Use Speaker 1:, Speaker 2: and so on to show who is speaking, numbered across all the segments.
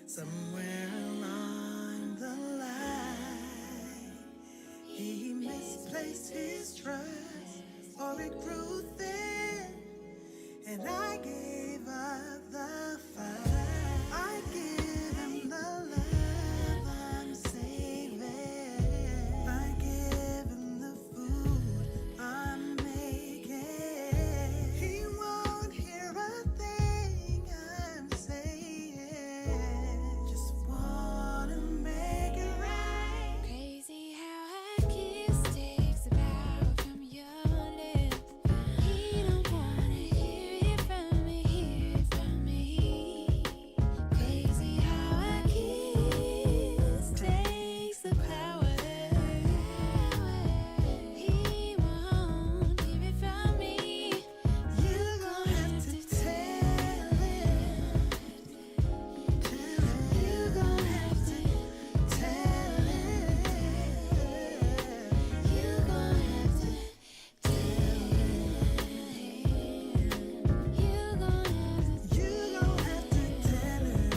Speaker 1: Somewhere along the line, he misplaced his trust, or it grew thin, and I gave up the fight. I give him the love I'm saving. I give him the food I'm making. He won't hear a thing I'm saying. Just wanna make it right.
Speaker 2: Crazy how a kiss takes a power from your lips. He don't wanna hear it from me, hear it from me. Crazy how a kiss takes the power. He won't hear it from me.
Speaker 1: You're gonna have to tell him. You're gonna have to tell him.
Speaker 2: You're gonna have to tell him. You're gonna have to
Speaker 1: You gon' have to tell him.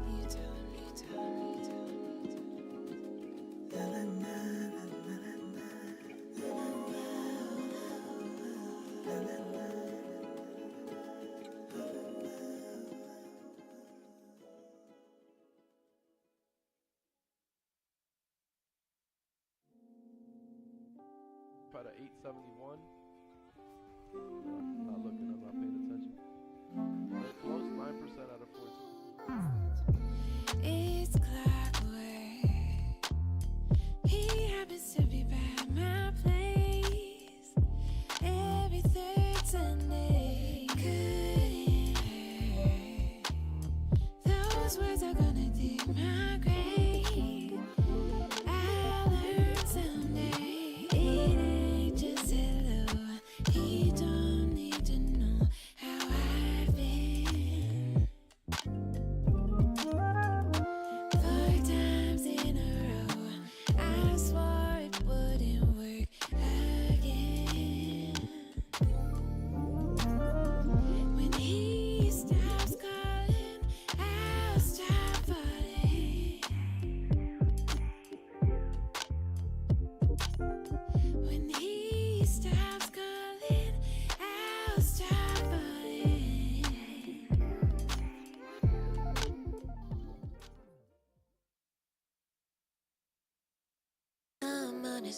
Speaker 2: you tell him, you tell him, you tell him, you tell him.
Speaker 1: La, la, la, la, la, la, la. La, la, la.
Speaker 3: Try to 871. Not looking, I'm not paying attention. They're close, 9% out of 14.
Speaker 2: It's clockwork. He happens to be by my place every third Sunday. Couldn't hurt. Those words are gonna dig my grave. I'll learn someday. It ain't just hello. He don't need to know how I've been. 4 times in a row, I swore it wouldn't work again. When he stops calling, I'll stop falling. When he stops calling, I'll stop falling.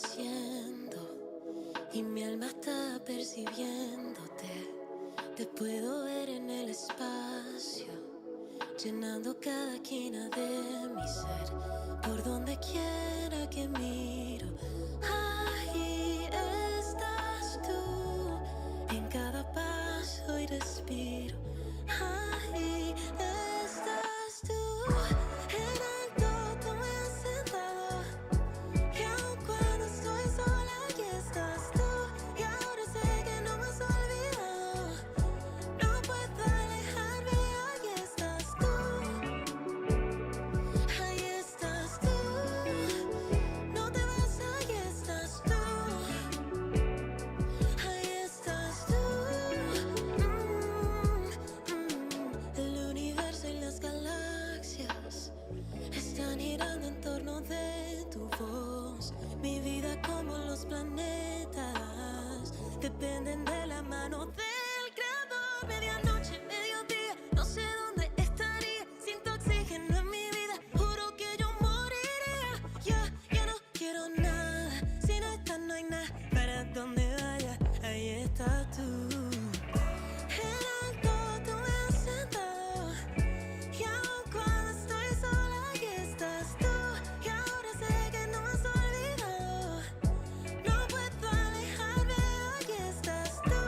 Speaker 4: Amaneciendo y mi alma está percibiéndote. Te puedo ver en el espacio, llenando cada esquina de mi ser. Por donde quiera que miro, ahí estás tú. En cada paso y respiro, ahí estás tú. En alto tú me has sentado. Y aun cuando estoy sola, aquí estás tú. Y ahora sé que no me has olvidado. No puedo alejarme, ahí estás tú. Ahí estás tú. No te vas, ahí estás tú. Ahí estás tú. El universo y las galaxias están girando en torno de tu voz. Mi vida como los planetas dependen de la mano del creador. Medianoche, mediodía, no sé dónde estaría sin tu oxígeno en mi vida. Juro que yo moriría. Ya no quiero nada. Si no estás, no hay nada. Para donde vaya, ahí estás tú. En alto tú me has sentado. Y aun cuando estoy sola, aquí estás tú. Y ahora sé que no me has olvidado. No puedo alejarme, aquí estás tú.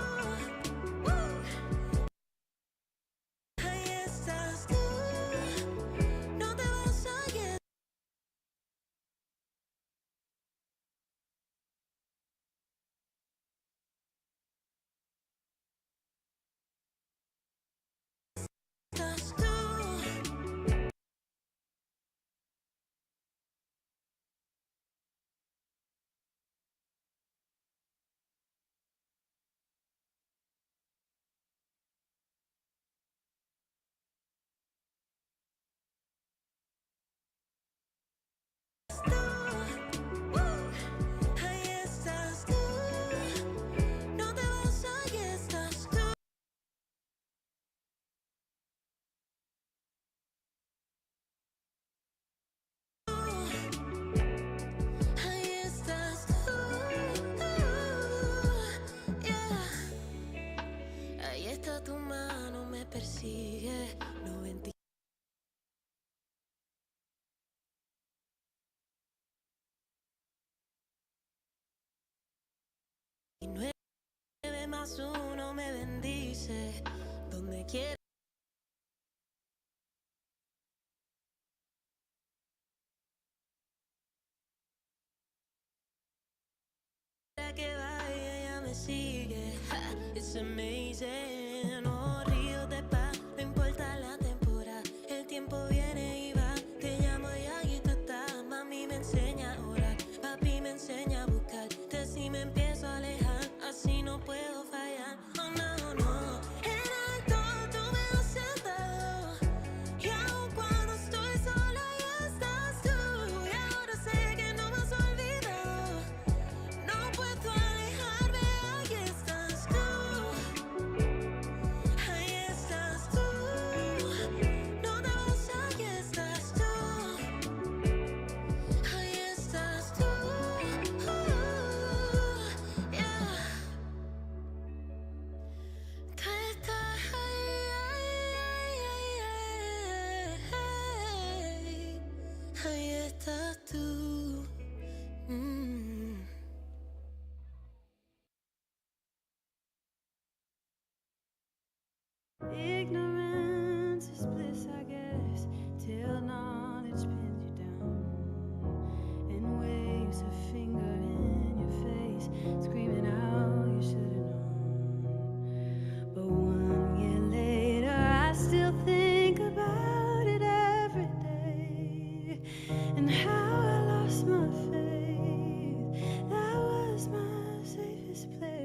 Speaker 4: más uno me bendice. Donde quiera que vaya, ella me sigue. Ha, it's amazing. Oh, ríos de paz, no importa la temporada. El tiempo viene y va. Te llamo y aquí tú estás. Mami me enseña a orar. Papi me enseña a buscarte. Si me empiezo a alejar, así no puedo fallar. Oh, no, no. En alto tú me has sentado. Y aun cuando estoy sola, ahí estás tú. Y ahora sé que no me has olvidado. No puedo alejarme, ahí estás tú. Ahí estás tú. No te vas, ahí estás tú. Ahí estás tú. Yeah. Tú estás ahí estás tú.
Speaker 1: Ignorance is bliss, I guess, till knowledge pins you down and waves a finger in your face, screaming out you should have known. But 1 year later, I still think about it every day and how I lost my faith. That was my safest place.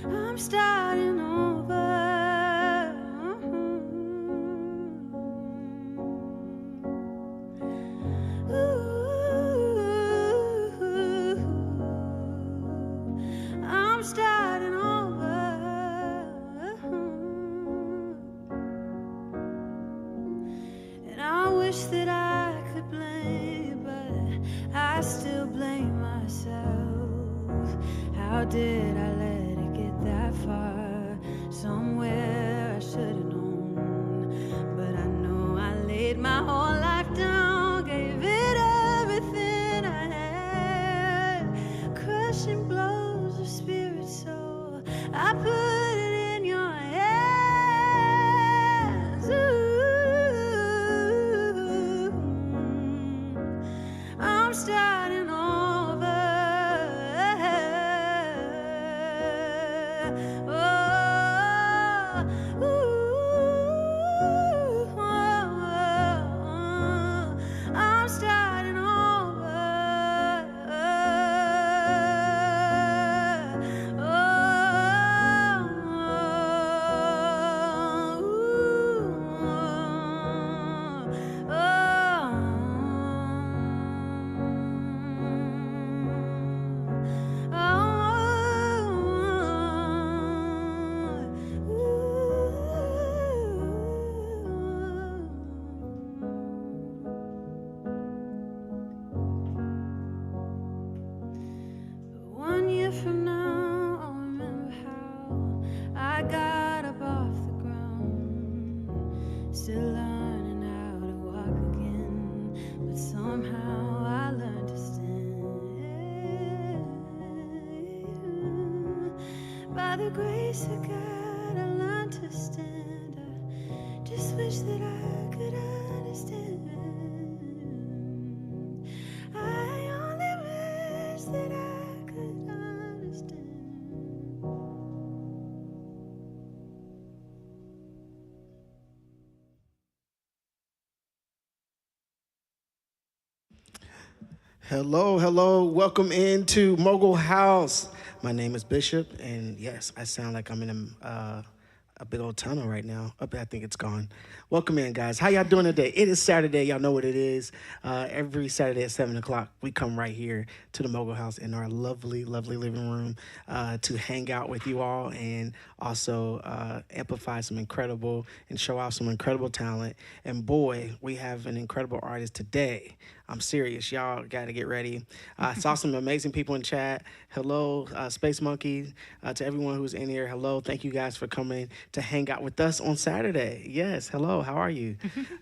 Speaker 1: I'm starting over. I'm starting over. And I wish that I could blame, but I still blame myself. How did I let it get that far? Somewhere I should have known. But I know I laid my whole life down, gave it everything I had. Crushing blows of spirit soul, I put it in your hands. I'm starting over. I'm starting over. But 1 year from now, I'll remember how I got up off the ground, still learning how to walk again, but somehow I learned to stand. By the grace of God, I learned to stand. I just wish that I could understand. I only wish that I could understand.
Speaker 5: Hello, hello. Welcome into Mogul House. My name is Bishop, and yes, I sound like I'm in a big old tunnel right now. I think it's gone. Welcome in, guys. How y'all doing today? It is Saturday. Y'all know what it is. Every Saturday at 7 o'clock, we come right here to the Mogul House in our lovely, lovely living room to hang out with you all and also amplify some incredible and show off some incredible talent. And boy, we have an incredible artist today. I'm serious. Y'all got to get ready. I saw some amazing people in chat. Hello, Space Monkey. To everyone who's in here, hello. Thank you guys for coming to hang out with us on Saturday. Yes, hello. How are you?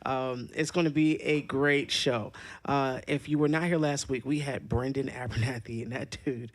Speaker 5: It's going to be a great show. If you were not here last week, we had Brendan Abernathy, and that dude,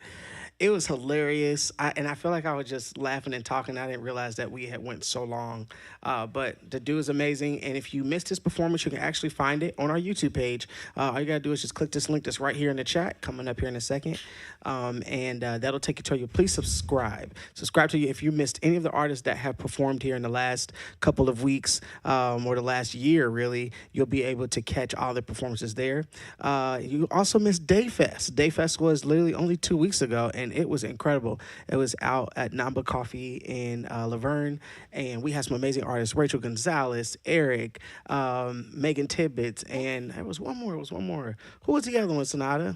Speaker 5: it was hilarious. And I feel like I was just laughing and talking. I didn't realize that we had went so long. But the dude is amazing. And if you missed his performance, you can actually find it on our YouTube page. All you got to do is just click this link that's right here in the chat, coming up here in a second. And that'll take you to you. Please subscribe. Subscribe to you if you missed any of the artists that have performed here in the last couple of weeks or the last year, really. You'll be able to catch all the performances there. You also missed Dayfest. Dayfest was literally only 2 weeks ago, and it was incredible. It was out at Namba Coffee in Laverne, and we had some amazing artists: Rachel Gonzalez, Eric, Megan Tibbetts, and there was one more. Who was the other one, Sonata?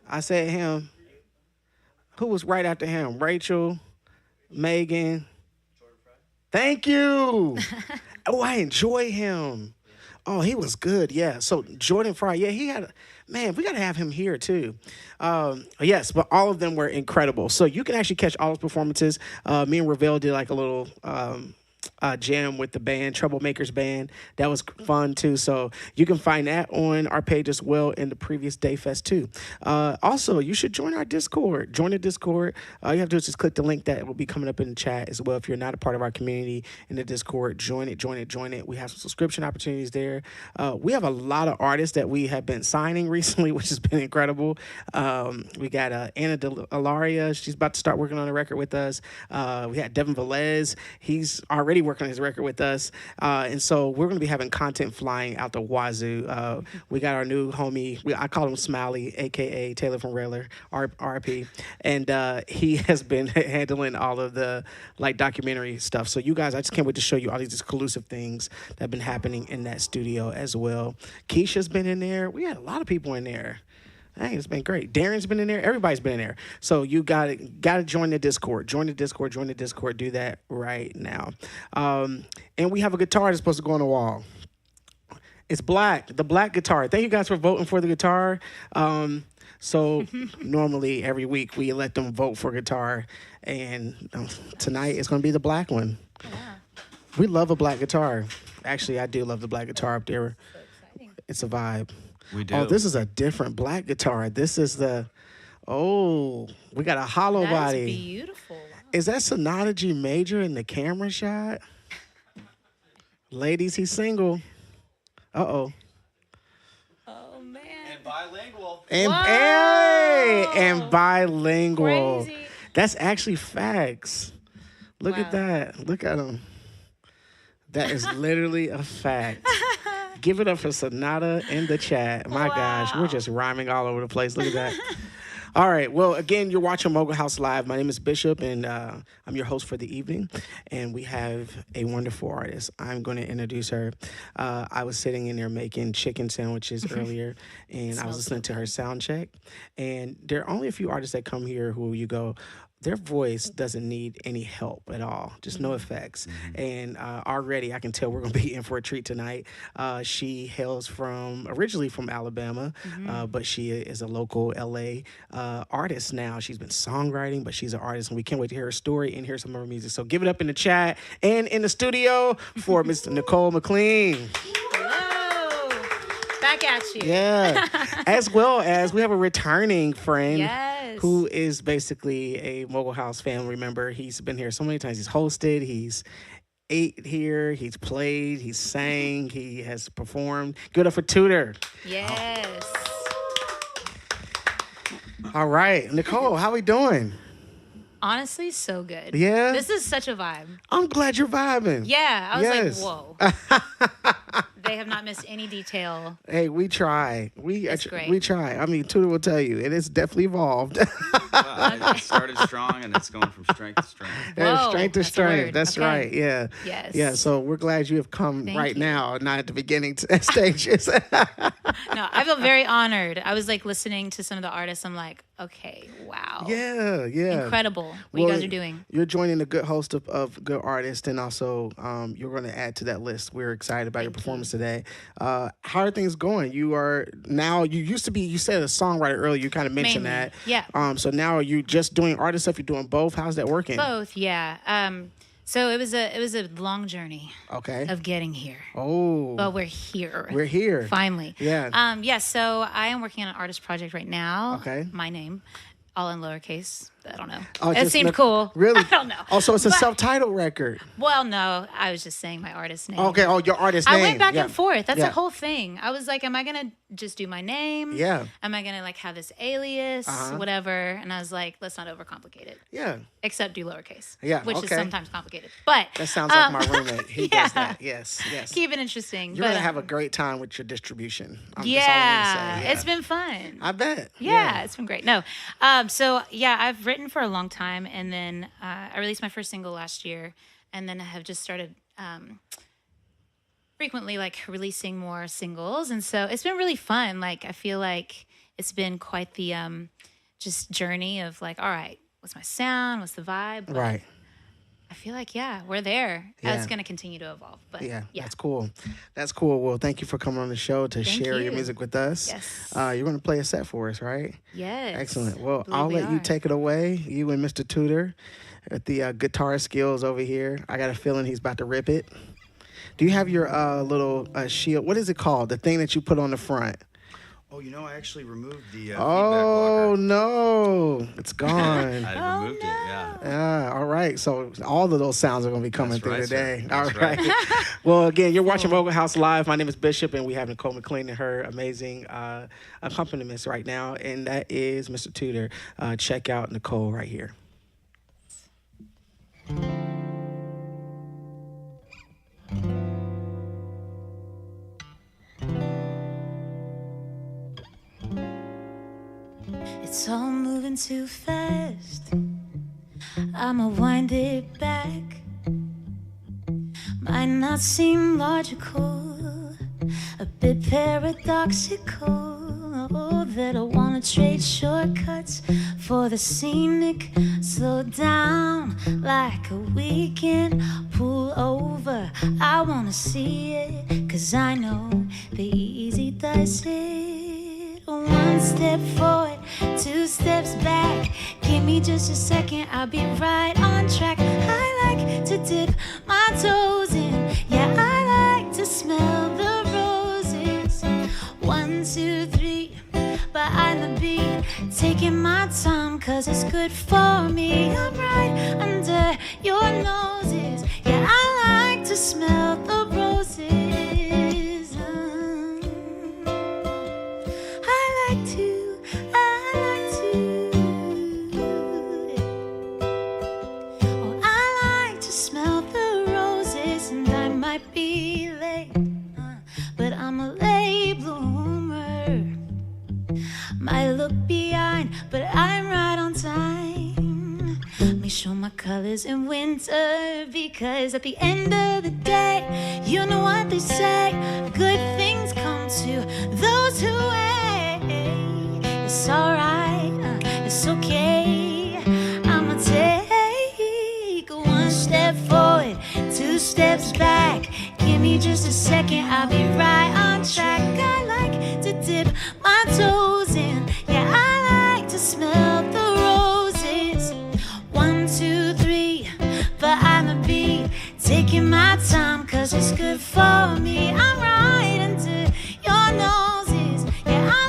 Speaker 5: I said him. Who was right after him? Rachel, Megan. Thank you. Oh, I enjoy him. Oh, he was good. Yeah. So Jordan Fry. Yeah, he had. Man, we got to have him here too. Yes, but all of them were incredible. So you can actually catch all his performances. Me and Ravel did like a little jam with the band, Troublemakers Band. That was fun too. So you can find that on our page as well in the previous Dayfest too. Also, you should join our Discord. Join the Discord. All you have to do is just click the link that will be coming up in the chat as well. If you're not a part of our community in the Discord, join it. We have some subscription opportunities there. We have a lot of artists that we have been signing recently, which has been incredible. We got Anna Delaria. She's about to start working on a record with us. We had Devin Velez. He's already working on his record with us. And so we're going to be having content flying out the wazoo. We got our new homie. I call him Smiley, a.k.a. Taylor from Railer, RP. And he has been handling all of the like documentary stuff. So you guys, I just can't wait to show you all these exclusive things that have been happening in that studio as well. Keisha's been in there. We had a lot of people in there. Hey, it's been great. Darren's been in there. Everybody's been in there. So you gotta join the Discord. Join the Discord. Do that right now. And we have a guitar that's supposed to go on the wall. It's black. The black guitar. Thank you guys for voting for the guitar. So normally every week we let them vote for guitar, and tonight it's gonna be the black one. Yeah. We love a black guitar. Actually, I do love the black guitar up there. So exciting. It's a vibe.
Speaker 6: We do.
Speaker 5: Oh, this is a different black guitar. This is we got a hollow body.
Speaker 7: That's beautiful. Wow.
Speaker 5: Is that Sonata G major in the camera shot? Ladies, he's single. Uh-oh.
Speaker 7: Oh, man.
Speaker 3: And bilingual.
Speaker 5: And bilingual.
Speaker 7: Crazy.
Speaker 5: That's actually facts. Look at that. Look at him. That is literally a fact. Give it up for Sonata in the chat. My gosh, we're just rhyming all over the place. Look at that. All right. Well, again, you're watching Mogul House Live. My name is Bishop, and I'm your host for the evening. And we have a wonderful artist. I'm going to introduce her. I was sitting in there making chicken sandwiches earlier, and I was listening to her sound check. And there are only a few artists that come here who you go, their voice doesn't need any help at all, just no effects. And already I can tell we're going to be in for a treat tonight. She hails originally from Alabama, but she is a local LA artist now. She's been songwriting, but she's an artist, and we can't wait to hear her story and hear some of her music. So give it up in the chat and in the studio for Miss Nicole McLean.
Speaker 7: Hello. Back at you.
Speaker 5: Yeah. As well as we have a returning friend.
Speaker 7: Yes.
Speaker 5: Who is basically a Mogul House family member. He's been here so many times. He's hosted. He's ate here. He's played. He's sang. He has performed. Give it up for Tudor.
Speaker 7: Yes.
Speaker 5: All right. Nicole, how we doing?
Speaker 7: Honestly, so good.
Speaker 5: Yeah?
Speaker 7: This is such a vibe.
Speaker 5: I'm glad you're vibing.
Speaker 7: Yeah. I was
Speaker 5: Yes.
Speaker 7: like, whoa. They have not missed any detail.
Speaker 5: Hey, we try.
Speaker 7: It's great.
Speaker 5: We try. I mean, Tudor will tell you. It is definitely evolved.
Speaker 6: It started strong, and it's going from strength to strength.
Speaker 7: Whoa,
Speaker 5: Strength to
Speaker 7: that's a
Speaker 5: strength.
Speaker 7: word.
Speaker 5: That's
Speaker 7: Okay.
Speaker 5: right. Yeah.
Speaker 7: Yes.
Speaker 5: Yeah. So we're glad you have come
Speaker 7: Thank
Speaker 5: right
Speaker 7: you.
Speaker 5: now, not at the beginning stages.
Speaker 7: No, I feel very honored. I was like listening to some of the artists. I'm like, okay, wow.
Speaker 5: Yeah.
Speaker 7: Incredible what you guys are doing.
Speaker 5: You're joining a good host of good artists, and also you're going to add to that list. We're excited about your performance today. How are things going? You are now. You used to be. You said a songwriter earlier. You kind of mentioned
Speaker 7: Mainly,
Speaker 5: that.
Speaker 7: yeah.
Speaker 5: So now are you just doing artist stuff? You're doing both. How's that working?
Speaker 7: Both, yeah. So it was a long journey
Speaker 5: Okay.
Speaker 7: of getting here.
Speaker 5: Oh.
Speaker 7: But we're here.
Speaker 5: We're here.
Speaker 7: Finally.
Speaker 5: Yeah.
Speaker 7: Yeah, so I am working on an artist project right now.
Speaker 5: Okay.
Speaker 7: My name, all in lowercase. I don't know.
Speaker 5: Oh,
Speaker 7: It
Speaker 5: just
Speaker 7: seemed
Speaker 5: look-
Speaker 7: cool.
Speaker 5: Really?
Speaker 7: I don't know.
Speaker 5: Oh, so it's a
Speaker 7: But-
Speaker 5: self-titled record.
Speaker 7: Well, no, I was just saying my artist name.
Speaker 5: Okay. Oh, your artist name.
Speaker 7: I went back
Speaker 5: Yeah.
Speaker 7: and forth. That's
Speaker 5: Yeah.
Speaker 7: the whole thing. I was like, am I going to just do my name?
Speaker 5: Yeah.
Speaker 7: Am I going to like have this alias, whatever? And I was like, let's not overcomplicate it.
Speaker 5: Yeah.
Speaker 7: Except do lowercase.
Speaker 5: Yeah,
Speaker 7: Which is
Speaker 5: okay.
Speaker 7: sometimes complicated. But
Speaker 5: That sounds like my roommate. He does
Speaker 7: yeah.
Speaker 5: that. Yes. Yes.
Speaker 7: keep it interesting.
Speaker 5: You're
Speaker 7: but,
Speaker 5: gonna have a great time with your distribution. That's all I'm gonna
Speaker 7: yeah,
Speaker 5: say.
Speaker 7: it's been fun.
Speaker 5: I bet.
Speaker 7: Yeah, it's been great. No, so yeah, I've written for a long time, and then I released my first single last year, and then I have just started frequently like releasing more singles, and so it's been really fun. Like I feel like it's been quite the just journey of like, all right, what's my sound, what's the vibe? But
Speaker 5: Right.
Speaker 7: I feel like we're there.
Speaker 5: Yeah.
Speaker 7: It's gonna continue to evolve. But
Speaker 5: Yeah,
Speaker 7: yeah.
Speaker 5: that's cool. That's cool. Well, thank you for coming on the show to
Speaker 7: Thank
Speaker 5: share your
Speaker 7: you.
Speaker 5: music with us.
Speaker 7: Yes.
Speaker 5: You're going to play a set for us, right?
Speaker 7: Yes.
Speaker 5: Excellent. Well,
Speaker 7: Believe
Speaker 5: I'll
Speaker 7: we
Speaker 5: let you
Speaker 7: are.
Speaker 5: take it away. You and Mr. Tudor at the guitar skills over here. I got a feeling he's about to rip it. Do you have your little shield? What is it called? The thing that you put on the front?
Speaker 6: Oh, I actually removed the
Speaker 5: Oh,
Speaker 6: feedback
Speaker 5: no. It's gone.
Speaker 6: blocker. I removed it, yeah.
Speaker 5: Yeah, all right. So all of those sounds are going to be coming
Speaker 6: That's
Speaker 5: through
Speaker 6: right, sir.
Speaker 5: today. All
Speaker 6: That's
Speaker 5: right.
Speaker 6: right.
Speaker 5: Well, again, you're watching Mogul House Live. My name is Bishop, and we have Nicole McLean and her amazing accompaniments right now, and that is Mr. Tudor. Check out Nicole right here.
Speaker 2: It's all moving too fast. I'ma wind it back. Might not seem logical, a bit paradoxical. Oh, that I wanna trade shortcuts for the scenic. Slow down like a weekend. Pull over, I wanna see it, 'cause I know the easy does it. One step forward, two steps back. Give me just a second, I'll be right on track. I like to dip my toes in. Yeah, I like to smell the roses. 1, 2, 3, behind the beat. Taking my time, 'cause it's good for me. I'm right under your noses. Yeah, I like to smell the roses. I like to. Oh, I like to smell the roses, and I might be late, but I'm a late bloomer. Might look behind, but I'm right on time. Let me show my colors in winter, because at the end of the day, you know what they say, good things come to those who wait. It's alright, it's okay. I'ma take 1 step forward, 2 steps back. Give me just a second, I'll be right on track. I like to dip my toes in. Yeah, I like to smell the roses. 1, 2, 3, behind the beat. Taking my time, 'cause it's good for me. I'm right into your noses. Yeah, I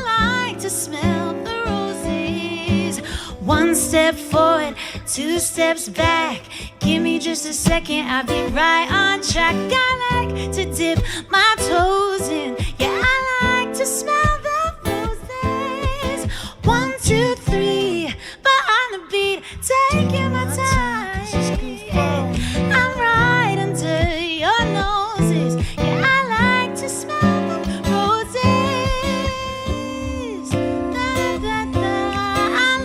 Speaker 2: like to smell the roses. 1 step forward, 2 steps back. Give me just a second, I'll be right on track. I like to dip my toes in. Yeah, I like to smell the roses. 1, 2, 3, behind the beat. Taking my time. I'm right under your noses. Yeah, I like to smell the roses. Da, da, da. I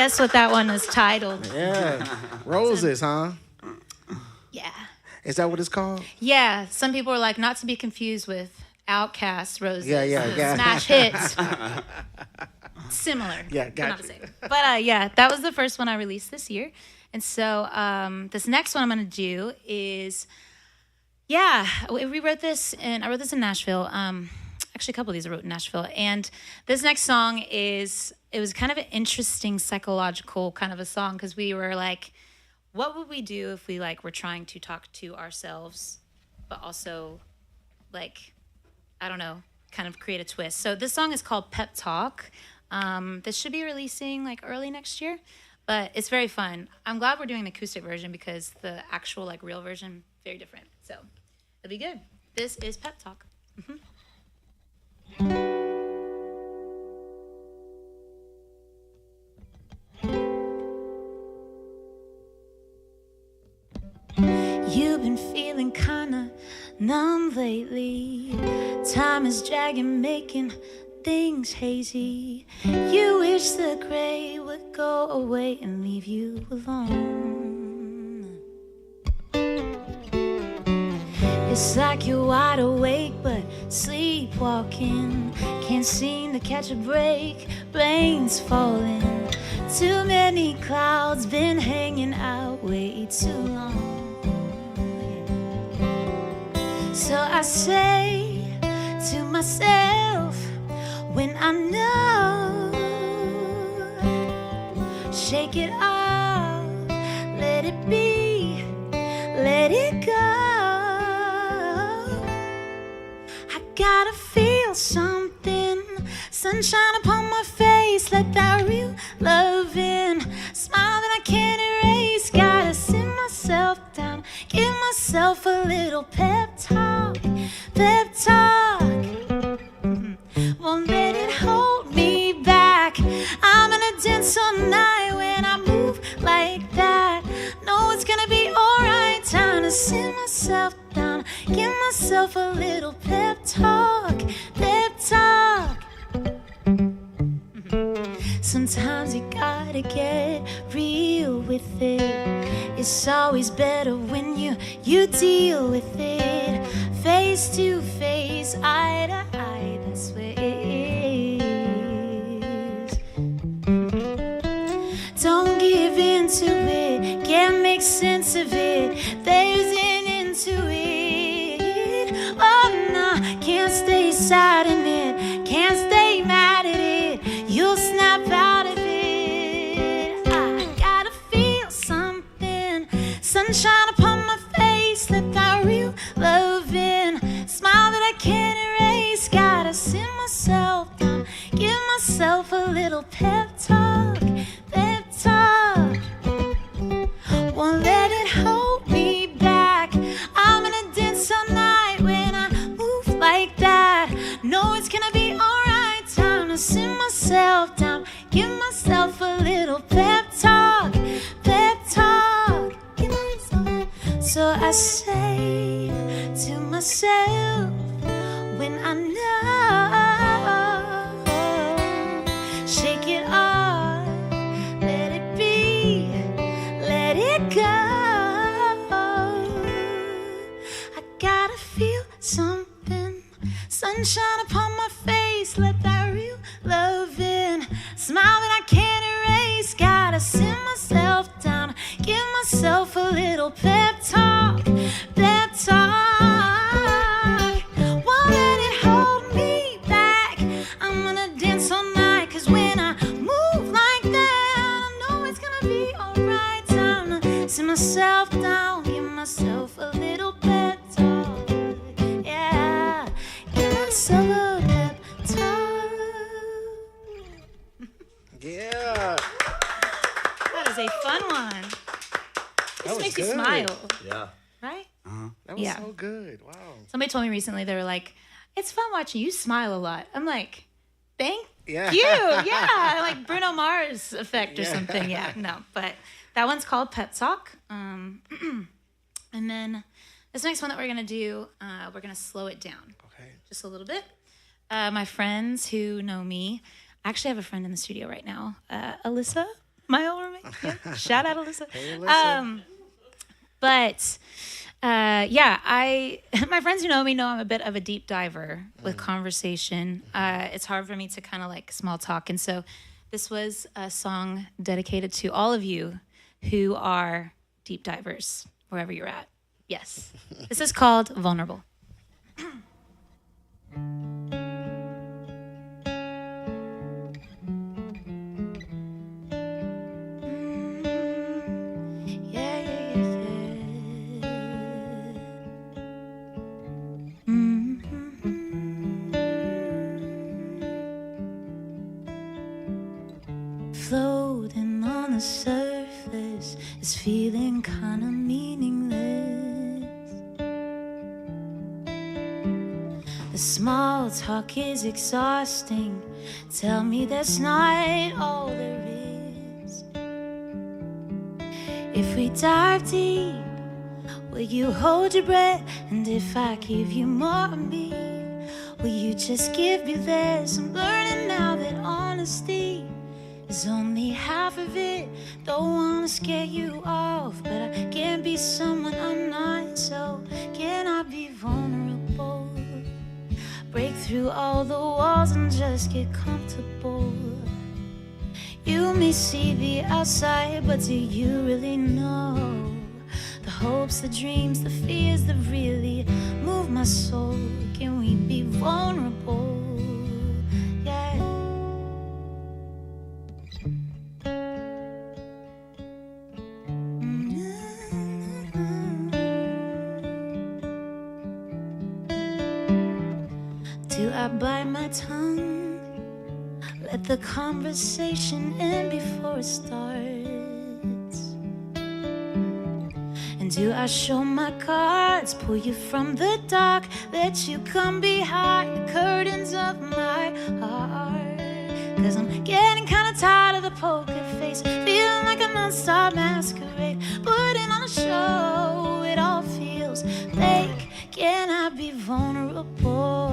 Speaker 7: guess what that one is titled.
Speaker 5: Yeah. Roses, huh?
Speaker 7: Yeah.
Speaker 5: Is that what it's called?
Speaker 7: Yeah. Some people are like, not to be confused with Outkast Roses.
Speaker 5: Yeah.
Speaker 7: Smash hits. Similar.
Speaker 5: Yeah,
Speaker 7: but not
Speaker 5: gotcha.
Speaker 7: the same. But yeah, that was the first one I released this year. And so this next one I'm going to do is, we wrote this, and I wrote this in Nashville. Actually, a couple of these I wrote in Nashville. And this next song it was kind of an interesting psychological kind of a song, because we were like, what would we do if we like were trying to talk to ourselves, but also like, I don't know, kind of create a twist. So this song is called Pep Talk. This should be releasing like early next year, but it's very fun. I'm glad we're doing the acoustic version, because the actual like real version, very different. So it'll be good. This is Pep Talk.
Speaker 2: You've been feeling kinda numb lately. Time is dragging, making things hazy. You wish the gray would go away and leave you alone. It's like you're wide awake but sleepwalking. Can't seem to catch a break, rain's falling. Too many clouds, been hanging out way too long. So I say to myself, when I know, shake it off, let it be, let it go. I gotta feel something, sunshine upon my face, let that real love in, smile that I can't erase. Gotta sit myself down, give myself a little pep talk, pep talk. Won't let it hold me back. I'm gonna dance all night when I move like that. Know it's gonna be alright. Time to sit myself down, give myself a little pep talk, pep talk. Sometimes you gotta get real with it. It's always better when you deal with it. Face to face, eye to eye, that's where it is. Don't give in to it, can't make sense of it. There's an end to it. Oh no, can't stay sad in it, can't stay mad at it. You'll snap out of it. I gotta feel something, sunshine upon my face, let that real love in, smile that I can't erase. Gotta sit myself down, give myself a little pep talk, pep talk. Won't let it hold me back. I'm gonna dance all night when I move like that. Know it's gonna be alright. Time to sit myself down, give myself a little pep talk, pep talk. So I say to myself, when I know, shake it off, let it be, let it go. I gotta feel something, sunshine upon my face, let that real love in, smile that I can't erase. Gotta sit myself down, give myself a little pep talk, pep talk. Won't let it hold me back. I'm gonna dance all night, 'cause when I move like that, I know it's gonna be alright. Time to sit myself down, give myself a little pep talk. Yeah, give myself a pep talk.
Speaker 5: Yeah.
Speaker 7: That is a fun one. This
Speaker 5: was
Speaker 7: makes you
Speaker 5: good.
Speaker 7: smile,
Speaker 6: Yeah.
Speaker 7: right?
Speaker 5: That was
Speaker 7: Yeah.
Speaker 5: so good. Wow.
Speaker 7: Somebody told me recently, they were like, it's fun watching you smile a lot. I'm like, thank
Speaker 5: Yeah.
Speaker 7: you. Yeah. Like Bruno Mars effect or
Speaker 5: Yeah.
Speaker 7: something. Yeah. No, but that one's called Pep Talk. And then this next one that we're going to do, we're going to slow it down
Speaker 5: Okay.
Speaker 7: just a little bit. My friends who know me, I actually have a friend in the studio right now, Alyssa. My old roommate. Yeah. Shout out, Alyssa.
Speaker 5: Hey, Alyssa.
Speaker 7: But yeah, my friends who know me know I'm a bit of a deep diver with conversation. It's hard for me to kind of like small talk, and so this was a song dedicated to all of you who are deep divers wherever you're at. Yes, this is called Vulnerable. Floating on the surface is feeling kinda meaningless. The small talk is exhausting. Tell me that's not all there is. If we dive deep, will you hold your breath? And if I give you more of me, will you just give me less? I'm learning now that honesty is only half of it. Don't wanna scare you off, but I can't be someone I'm not. So can I be vulnerable? Break through all the walls and just get comfortable. You may see the outside, but do you really know the hopes, the dreams, the fears that really move my soul? Can we be vulnerable? Yeah. Do I bite my tongue? Let the conversation end before it starts. And do I show my cards? Pull you from the dark, let you come behind the curtains of my heart. Cause I'm getting kinda tired of the poker face, feeling like a non-stop masquerade, putting on a show. It all feels fake. Can I be vulnerable?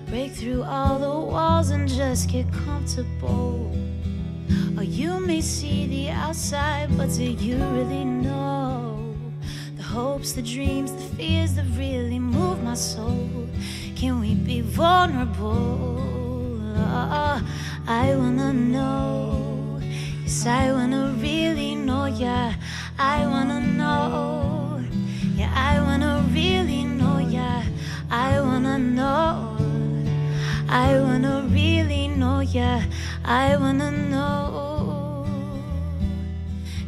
Speaker 7: Break through all the walls and just get comfortable. Or you may see the outside, but do you really know the hopes, the dreams, the fears that really move my soul? Can we be vulnerable? I wanna know. Yes, I wanna really know. Yeah, I wanna know. Yeah, I wanna really know. Yeah, I wanna know. I wanna really know, yeah, I wanna know.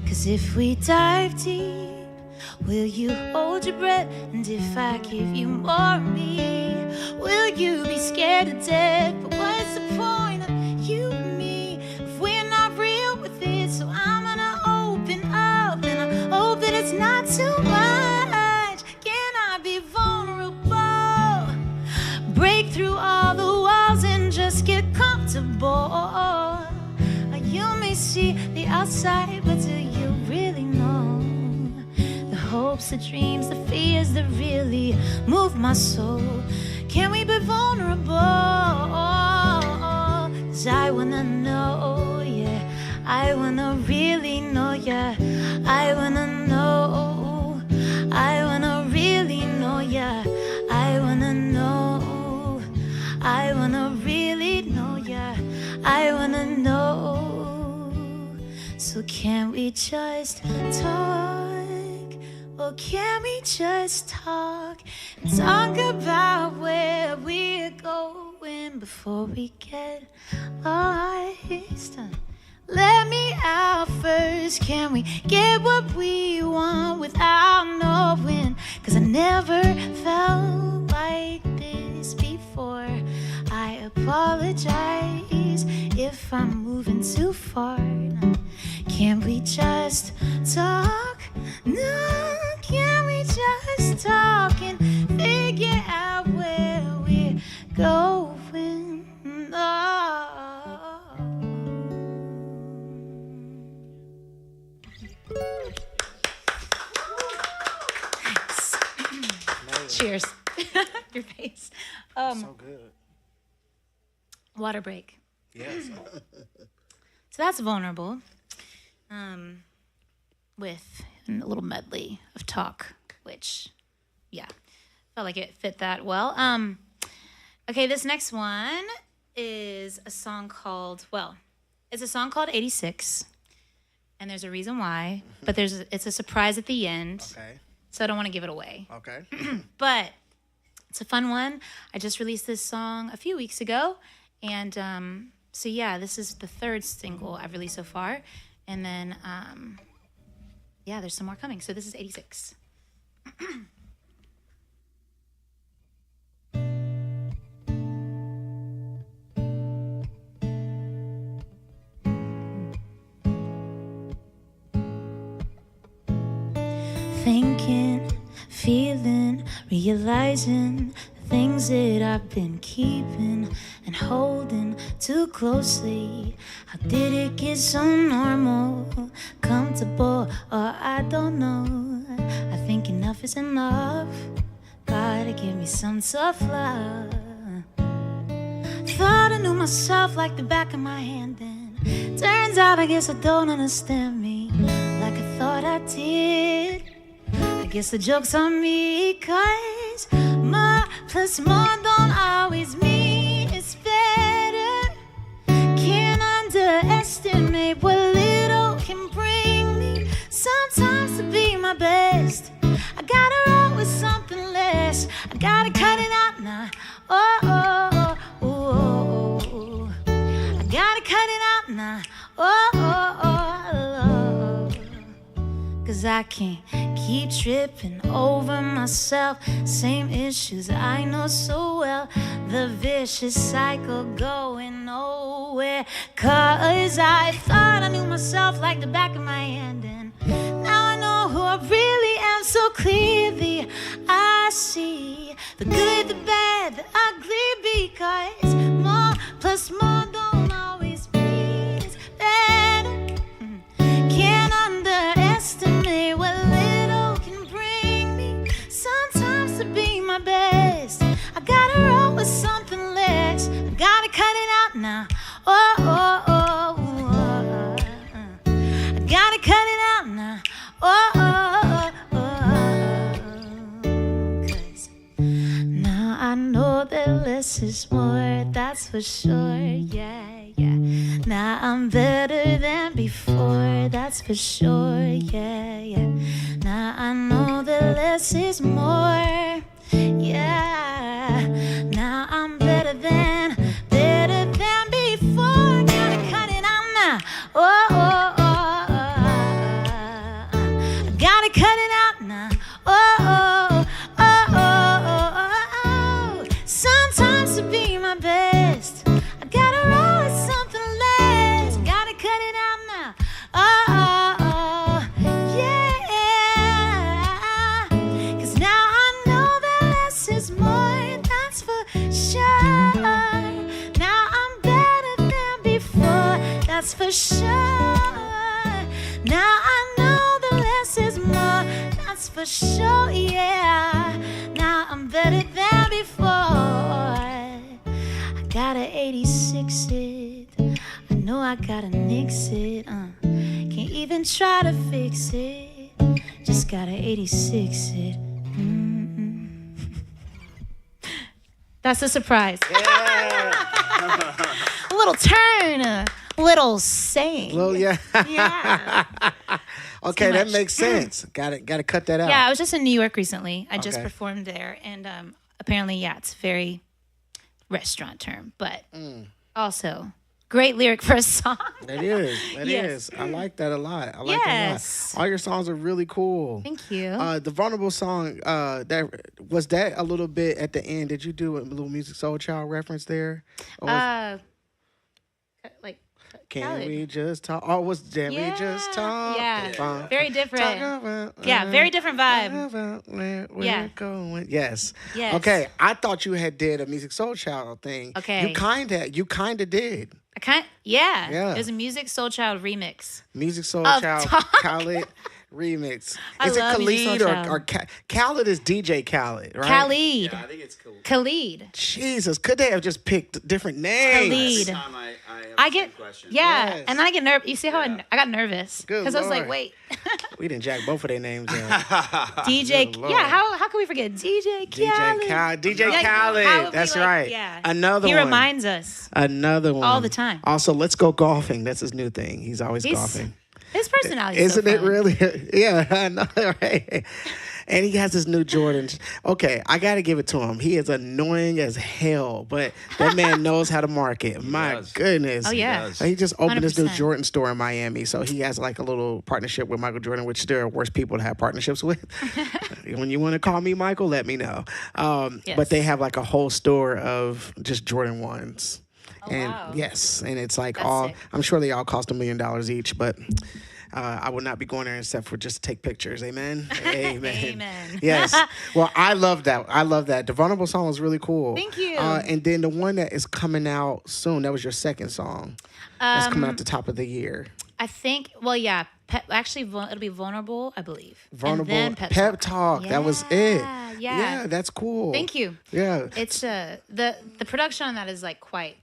Speaker 7: Cause if we dive deep, will you hold your breath? And if I give you more of me, will you be scared to death? But what's the point of you and me if we're not real with it? So I'm gonna open up, and I hope that it's not too much. Can I be vulnerable? Break through all the walls and just get comfortable. You may see the outside, but do you really know the hopes, the dreams, the fears that really move my soul? Can we be vulnerable? Cause I wanna know, yeah, I wanna really know, yeah, I wanna know, I wanna really know, yeah, I wanna know, I wanna really know, yeah, I wanna know. So can we just talk? Or can we just talk? Talk about where we're going before we get lost. Let me out first. Can we get what we want without knowing? Cause I never felt like this before. I apologize if I'm moving too far. Can we just talk? No, can we just talk and figure out where we're going? Oh. Thanks. Cheers. Your face.
Speaker 5: So good.
Speaker 7: Water break.
Speaker 5: Yes.
Speaker 7: So that's vulnerable. with a little medley of talk, which, yeah, felt like it fit that well. Okay, this next one is a song called, it's a song called 86, and there's a reason why, but it's a surprise at the end,
Speaker 5: Okay.
Speaker 7: so I don't want to give it away.
Speaker 5: Okay.
Speaker 7: But it's a fun one. I just released this song a few weeks ago, and so yeah, this is the third single I've released so far, and then yeah, there's some more coming. So this is 86. Thinking, feeling, realizing the things that I've been keeping and holding too closely. How did it get so normal, comfortable, or I don't know. I think enough is enough. Gotta give me some tough love. Thought I knew myself like the back of my hand then. Turns out I guess I don't understand me like I thought I did. I guess the joke's on me, 'cause more plus more don't always mean it's better. Can't underestimate what little can bring me sometimes to be my best. I gotta roll with something less. I gotta cut it out now. Oh, oh, oh, oh, oh. I gotta cut it out now. Oh, oh, oh, oh. 'Cause I can't keep tripping over myself. Same issues I know so well. The vicious cycle going nowhere. 'Cause I thought I knew myself like the back of my hand, and now I know who I really am so clearly. I see the good, the bad, the ugly, because more plus more don't always mean it's better. Can't underestimate what little can bring me sometimes to be my best. I gotta roll with something less. I gotta cut it out now. Oh, oh, oh, oh, oh. I gotta cut it out now. Oh, oh, oh, oh. 'Cause now I know that less is more, that's for sure, yeah, yeah. Now I'm better than before, that's for sure, yeah, yeah. Now I know that less is more, yeah. Now I'm better than before. Gotta cut it out now. Oh, oh, oh, oh. I gotta cut it out now. Oh, oh, oh, oh, oh, oh. Sometimes to be my best, I gotta roll with something less. Gotta cut it out now. Oh, oh, oh, yeah. 'Cause now I know that less is more, that's for sure. Now I'm better than before, that's for sure. Now I know that less is more, that's for sure, yeah. Now I'm better than before. I gotta 86 it. I know I gotta nix it. Can't even try to fix it. Just gotta 86 it. That's a surprise. A little turn, a little saying.
Speaker 5: Well, yeah.
Speaker 7: Yeah.
Speaker 5: Okay,
Speaker 7: too
Speaker 5: that
Speaker 7: much.
Speaker 5: makes sense. Got to cut that out.
Speaker 7: Yeah, I was just in New York recently. I just
Speaker 5: Okay.
Speaker 7: performed there, and apparently, yeah, it's a very restaurant term, but also great lyric for a song.
Speaker 5: That is. That
Speaker 7: Yes.
Speaker 5: is. I like that a lot. I like that a
Speaker 7: Yes.
Speaker 5: lot. All your songs are really cool.
Speaker 7: Thank you.
Speaker 5: The vulnerable song, that a little bit at the end. Did you do a little Music Soul Child reference there? Or was,
Speaker 7: Like,
Speaker 5: can
Speaker 7: Khaled.
Speaker 5: we just talk? Oh, we just talk?
Speaker 7: Yeah, very different.
Speaker 5: Talk about,
Speaker 7: Yeah, very different vibe.
Speaker 5: about where we're
Speaker 7: Yeah.
Speaker 5: going. Yes.
Speaker 7: Yes.
Speaker 5: Okay, I thought you had did a Music Soul Child thing.
Speaker 7: Okay.
Speaker 5: You kinda did.
Speaker 7: Yeah.
Speaker 5: Yeah.
Speaker 7: It was a Music Soul Child remix.
Speaker 5: Music Soul
Speaker 7: Of
Speaker 5: Child,
Speaker 7: Talk.
Speaker 5: Khaled remix.
Speaker 7: I
Speaker 5: Is it
Speaker 7: love you,
Speaker 5: Khalid
Speaker 7: Soul
Speaker 5: or,
Speaker 7: Child.
Speaker 5: Khalid is DJ Khalid, right?
Speaker 7: Khalid.
Speaker 6: Yeah, I think it's cool.
Speaker 7: Khalid.
Speaker 5: Jesus, could they have just picked different names?
Speaker 7: Khalid.
Speaker 6: Every time I have
Speaker 7: I
Speaker 6: the
Speaker 7: get,
Speaker 6: same question.
Speaker 7: yeah,
Speaker 5: Yes.
Speaker 7: and then I get nervous. You see how
Speaker 6: Yeah.
Speaker 7: I got nervous
Speaker 5: Good
Speaker 7: because I was like,
Speaker 5: Lord.
Speaker 7: wait,
Speaker 5: We didn't jack both of their names up.
Speaker 7: DJ.
Speaker 5: Good Lord.
Speaker 7: Yeah, how can we forget DJ
Speaker 5: DJ
Speaker 7: Khaled?
Speaker 5: Khaled. DJ
Speaker 7: Yeah, how would
Speaker 5: Khaled.
Speaker 7: we,
Speaker 5: That's
Speaker 7: like,
Speaker 5: right.
Speaker 7: Yeah,
Speaker 5: Another
Speaker 7: he
Speaker 5: one.
Speaker 7: reminds us.
Speaker 5: Another one.
Speaker 7: All the time.
Speaker 5: Also, let's go golfing. That's his new thing. He's always
Speaker 7: He's-
Speaker 5: golfing.
Speaker 7: His personality is
Speaker 5: Isn't
Speaker 7: so
Speaker 5: it
Speaker 7: fun.
Speaker 5: really? Yeah, I know, right? And he has his new Jordans. Okay, I got to give it to him. He is annoying as hell, but that man knows how to market. My
Speaker 6: does.
Speaker 5: goodness.
Speaker 7: Oh yeah.
Speaker 6: does.
Speaker 5: He just opened his new
Speaker 7: 100%.
Speaker 5: Jordan store in Miami, so he has like a little partnership with Michael Jordan, which there are worse people to have partnerships with. When you want to call me Michael, let me know.
Speaker 7: Yes.
Speaker 5: But they have like a whole store of just Jordan 1s. And
Speaker 7: wow.
Speaker 5: yes, and it's like
Speaker 7: That's
Speaker 5: all,
Speaker 7: sick.
Speaker 5: I'm sure they all cost $1 million each, but I would not be going there except for just to take pictures. Amen. Amen.
Speaker 7: Amen.
Speaker 5: Yes. Well, I love that. I love that. The Vulnerable song was really cool.
Speaker 7: Thank you.
Speaker 5: And then the one that is coming out soon, that was your second song. That's coming out at the top of the year.
Speaker 7: I think. Well, yeah. Actually, it'll be vulnerable, I believe.
Speaker 5: Vulnerable
Speaker 7: And then
Speaker 5: Pep Talk. That was it.
Speaker 7: Yeah.
Speaker 5: Yeah, that's cool.
Speaker 7: Thank you.
Speaker 5: Yeah.
Speaker 7: It's the production on that is like quite.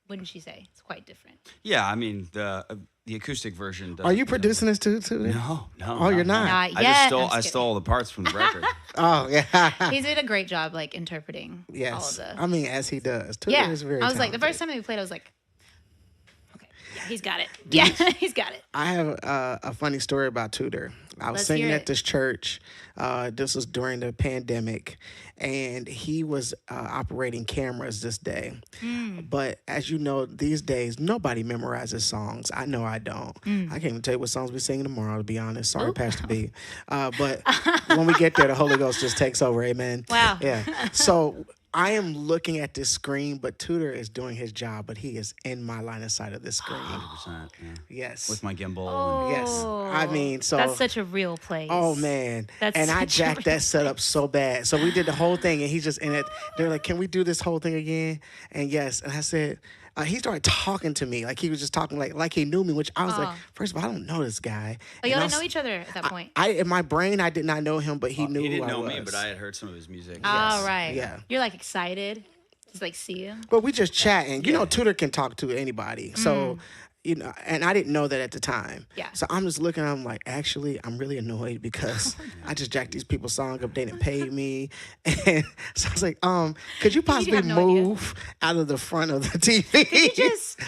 Speaker 7: Wouldn't you say it's quite different?
Speaker 6: Yeah, I mean the acoustic version.
Speaker 5: Are you producing this too?
Speaker 6: No.
Speaker 5: Oh, you're not?
Speaker 7: Not
Speaker 6: I
Speaker 7: yet.
Speaker 6: just
Speaker 7: I'm
Speaker 6: stole.
Speaker 7: just
Speaker 6: I
Speaker 7: kidding.
Speaker 6: stole the parts from the record.
Speaker 5: Oh, yeah.
Speaker 7: He did a great job, like interpreting all of
Speaker 5: Yes.
Speaker 7: the.
Speaker 5: I mean, as he does. Tudor
Speaker 7: Yeah,
Speaker 5: is very
Speaker 7: I was like the
Speaker 5: talented.
Speaker 7: first time we played, I was like, okay, yeah, he's got it. Yeah, he's got it.
Speaker 5: I have a funny story about Tudor. I was
Speaker 7: Let's
Speaker 5: singing
Speaker 7: hear
Speaker 5: at
Speaker 7: it.
Speaker 5: this church. This was during the pandemic, and he was operating cameras this day. But as you know, these days, nobody memorizes songs. I know I don't. I can't even tell you what songs we're singing tomorrow, to be honest. Sorry, Pastor B. But when we get there, the Holy Ghost just takes over. Amen.
Speaker 7: Wow.
Speaker 5: Yeah. So I am looking at this screen, but Tudor is doing his job, but he is in my line of sight of this screen.
Speaker 6: 100%, yeah.
Speaker 5: Yes.
Speaker 6: With my gimbal.
Speaker 7: Oh,
Speaker 5: Yes. I mean, so.
Speaker 7: that's such a real place.
Speaker 5: Oh man.
Speaker 7: That's
Speaker 5: and I
Speaker 7: such a
Speaker 5: jacked that setup so bad. So we did the whole thing and he just in it. They're like, can we do this whole thing again? And yes. And I said, he started talking to me. Like he was just talking like he knew me, which I was like, first of all, I don't know this guy.
Speaker 7: Oh, you
Speaker 5: And
Speaker 7: all
Speaker 5: I
Speaker 7: didn't know
Speaker 5: was-
Speaker 7: each other at that point.
Speaker 5: in my brain, I did not know him, but he knew
Speaker 6: He
Speaker 5: who
Speaker 6: didn't
Speaker 5: I
Speaker 6: know
Speaker 5: was.
Speaker 6: me, but I had heard some of his music.
Speaker 7: All right.
Speaker 5: Yeah.
Speaker 7: You're like excited, just like see him.
Speaker 5: But we just chatting. You know, Tudor can talk to anybody. So, you know, and I didn't know that at the time.
Speaker 7: Yeah.
Speaker 5: So I'm just looking, I'm like, actually, I'm really annoyed because I just jacked these people's song up. They didn't pay me. And so I was like, could you possibly
Speaker 7: have no idea.
Speaker 5: move out of the front of the TV?
Speaker 7: You just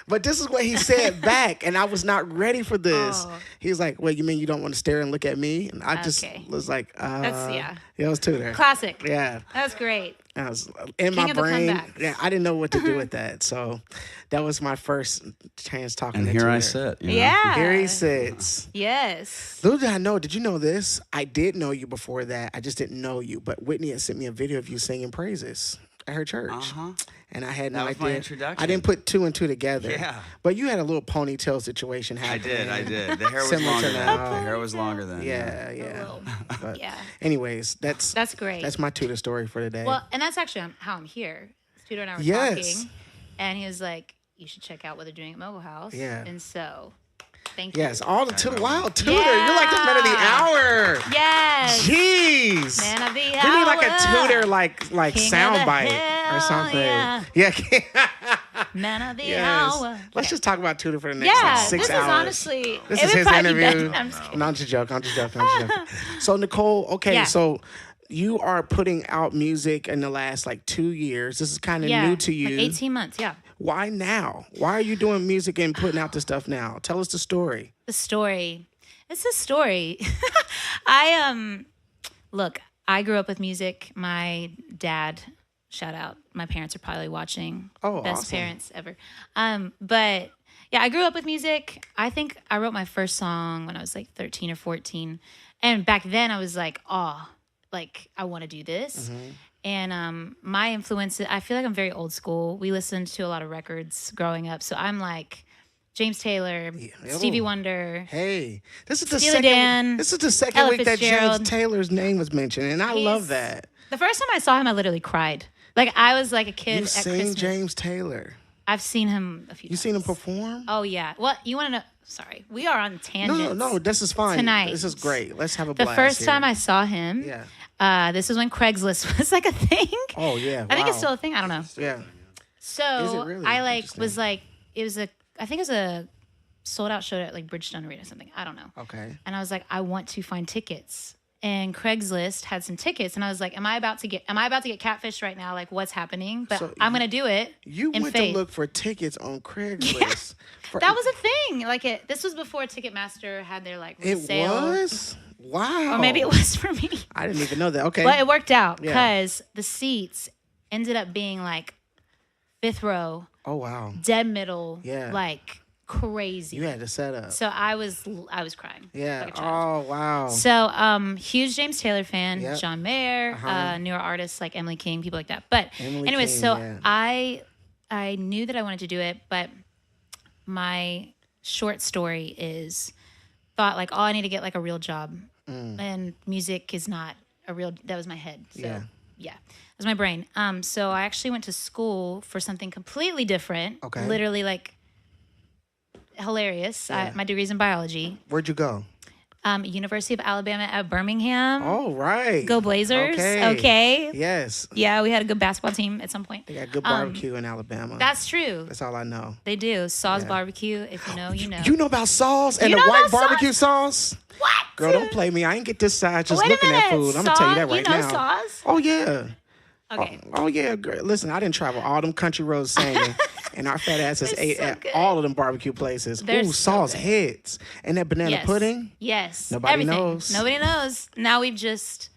Speaker 5: But this is what he said back, and I was not ready for this.
Speaker 7: Oh.
Speaker 5: He was like, "Wait, you mean you don't want to stare and look at me?" And I just
Speaker 7: Okay.
Speaker 5: was like,
Speaker 7: That's- yeah.
Speaker 5: it was Tudor.
Speaker 7: classic.
Speaker 5: Yeah.
Speaker 7: That's great.
Speaker 5: I was in
Speaker 7: King
Speaker 5: my
Speaker 7: of the
Speaker 5: brain.
Speaker 7: comebacks.
Speaker 5: Yeah, I didn't know what to do with that. So that was my first chance talking
Speaker 6: And
Speaker 5: to
Speaker 6: here I
Speaker 5: Tudor.
Speaker 6: sit. you know?
Speaker 7: Yeah.
Speaker 5: Here he sits.
Speaker 7: Yes.
Speaker 5: Little did I know, did you know this? I did know you before that. I just didn't know you. But Whitney had sent me a video of you singing praises at her church.
Speaker 6: Uh-huh.
Speaker 5: And I had no
Speaker 6: That was my
Speaker 5: idea.
Speaker 6: introduction.
Speaker 5: I didn't put two and two together.
Speaker 6: Yeah.
Speaker 5: But you had a little ponytail situation
Speaker 6: I
Speaker 5: happening.
Speaker 6: did. The hair was
Speaker 5: Similar to
Speaker 6: longer then.
Speaker 5: now.
Speaker 6: The hair was longer then.
Speaker 5: Yeah. But
Speaker 7: Yeah.
Speaker 5: anyways, that's
Speaker 7: great.
Speaker 5: That's my Tudor story for today.
Speaker 7: Well, and that's actually how I'm here. Tudor and I were
Speaker 5: Yes.
Speaker 7: talking, and he was like, "You should check out what they're doing at Mogul House."
Speaker 5: Yeah.
Speaker 7: And so, thank you.
Speaker 5: yes, all the Tudor. Wow, Tudor,
Speaker 7: Yeah.
Speaker 5: you're like the man of the hour.
Speaker 7: Yes.
Speaker 5: Jeez.
Speaker 7: Man of the
Speaker 5: We need
Speaker 7: hour.
Speaker 5: like a Tudor like
Speaker 7: King of the
Speaker 5: soundbite or
Speaker 7: hill,
Speaker 5: something.
Speaker 7: yeah.
Speaker 5: Yeah.
Speaker 7: Man of the
Speaker 5: yes.
Speaker 7: hour.
Speaker 5: Let's just talk about Tudor for the next
Speaker 7: Yeah,
Speaker 5: like 6
Speaker 7: this
Speaker 5: hours.
Speaker 7: is honestly.
Speaker 5: This
Speaker 7: it
Speaker 5: is
Speaker 7: would
Speaker 5: his
Speaker 7: probably be
Speaker 5: interview.
Speaker 7: better. I'm just kidding.
Speaker 5: No, I'm just joking. So Nicole, okay,
Speaker 7: Yeah.
Speaker 5: so you are putting out music in the last like 2 years. This is kind of
Speaker 7: Yeah,
Speaker 5: new to you.
Speaker 7: like 18 months. Yeah.
Speaker 5: Why now? Why are you doing music and putting out the stuff now? Tell us the story.
Speaker 7: The story. It's a story. Look, I grew up with music. My dad, shout out. My parents are probably watching.
Speaker 5: Oh,
Speaker 7: Best
Speaker 5: awesome.
Speaker 7: parents ever. But yeah, I grew up with music. I think I wrote my first song when I was like 13 or 14. And back then I was like, oh, like I want to do this.
Speaker 5: Mm-hmm.
Speaker 7: And my influences, I feel like I'm very old school. We listened to a lot of records growing up. So I'm like James Taylor, Stevie
Speaker 5: Oh.
Speaker 7: Wonder.
Speaker 5: Hey, this is the
Speaker 7: Steely
Speaker 5: second.
Speaker 7: Dan,
Speaker 5: This is the second
Speaker 7: Ella
Speaker 5: week that James
Speaker 7: Fitzgerald.
Speaker 5: Taylor's name was mentioned, and I love
Speaker 7: He's-
Speaker 5: that.
Speaker 7: The first time I saw him, I literally cried. Like I was like a kid
Speaker 5: You
Speaker 7: at
Speaker 5: sing
Speaker 7: Christmas.
Speaker 5: James Taylor.
Speaker 7: I've seen him a few times.
Speaker 5: You seen him perform?
Speaker 7: Oh, yeah. What? You want to know? Sorry. We are on tangents.
Speaker 5: No, this is fine.
Speaker 7: Tonight.
Speaker 5: This is great. Let's have a
Speaker 7: The
Speaker 5: blast
Speaker 7: first
Speaker 5: here.
Speaker 7: time I saw him, this was when Craigslist was like a thing.
Speaker 5: Oh, yeah.
Speaker 7: I think it's
Speaker 5: wow.
Speaker 7: still a thing. I don't know.
Speaker 5: Yeah.
Speaker 7: So
Speaker 5: Is it really?
Speaker 7: I like
Speaker 5: Interesting.
Speaker 7: was like, I think it was a sold out show at like Bridgestone Arena or something. I don't know.
Speaker 5: Okay.
Speaker 7: And I was like, I want to find tickets. And Craigslist had some tickets, and I was like, am I about to get catfished right now? Like, what's happening? But
Speaker 5: So
Speaker 7: I'm gonna do it.
Speaker 5: You
Speaker 7: in
Speaker 5: went
Speaker 7: faith.
Speaker 5: to look for tickets on Craigslist. For,
Speaker 7: That was a thing. Like this was before Ticketmaster had their like
Speaker 5: it
Speaker 7: sale.
Speaker 5: was? Wow.
Speaker 7: Or maybe it was for me.
Speaker 5: I didn't even know that. Okay.
Speaker 7: But it worked out
Speaker 5: Yeah.
Speaker 7: because the seats ended up being like 5th row,
Speaker 5: Oh, wow.
Speaker 7: dead middle,
Speaker 5: Yeah.
Speaker 7: like crazy.
Speaker 5: You had to set up.
Speaker 7: So I was crying.
Speaker 5: Yeah.
Speaker 7: Like a child.
Speaker 5: Oh, wow.
Speaker 7: So, huge James Taylor fan,
Speaker 5: Yep.
Speaker 7: John Mayer,
Speaker 5: Uh-huh.
Speaker 7: newer artists like Emily King, people like that. But
Speaker 5: Emily
Speaker 7: anyways,
Speaker 5: King,
Speaker 7: so
Speaker 5: yeah.
Speaker 7: I knew that I wanted to do it, but my short story is thought like, oh, I need to get like a real job, and music is not a real. That was my head. So
Speaker 5: Yeah.
Speaker 7: yeah, that was my brain. So I actually went to school for something completely different.
Speaker 5: Okay.
Speaker 7: Literally like hilarious.
Speaker 5: Yeah.
Speaker 7: My degree's in biology.
Speaker 5: Where'd you go?
Speaker 7: University of Alabama at Birmingham.
Speaker 5: Oh, right.
Speaker 7: Go Blazers.
Speaker 5: Okay.
Speaker 7: Okay.
Speaker 5: Yes.
Speaker 7: Yeah, we had a good basketball team at some point.
Speaker 5: They got good barbecue in Alabama.
Speaker 7: That's true.
Speaker 5: That's all I know.
Speaker 7: They do. Saw's
Speaker 5: Yeah.
Speaker 7: Barbecue. If you know, you know.
Speaker 5: You know about sauce and
Speaker 7: You
Speaker 5: the
Speaker 7: know
Speaker 5: white
Speaker 7: about sauce?
Speaker 5: barbecue sauce?
Speaker 7: What?
Speaker 5: Girl, don't play me. I ain't get this side just
Speaker 7: Wait a
Speaker 5: looking at
Speaker 7: minute.
Speaker 5: food. I'm gonna tell you that
Speaker 7: Saw-
Speaker 5: right
Speaker 7: you know
Speaker 5: now.
Speaker 7: Sauce?
Speaker 5: Oh yeah.
Speaker 7: Okay.
Speaker 5: Oh yeah. Girl. Listen, I didn't travel all them country roads singing, and our fat asses
Speaker 7: They're
Speaker 5: ate
Speaker 7: so
Speaker 5: at
Speaker 7: good.
Speaker 5: all of them barbecue places.
Speaker 7: They're
Speaker 5: Ooh,
Speaker 7: so
Speaker 5: sauce
Speaker 7: good.
Speaker 5: heads and that banana
Speaker 7: Yes.
Speaker 5: pudding.
Speaker 7: Yes.
Speaker 5: Nobody
Speaker 7: Everything.
Speaker 5: knows.
Speaker 7: Nobody knows. Now we've just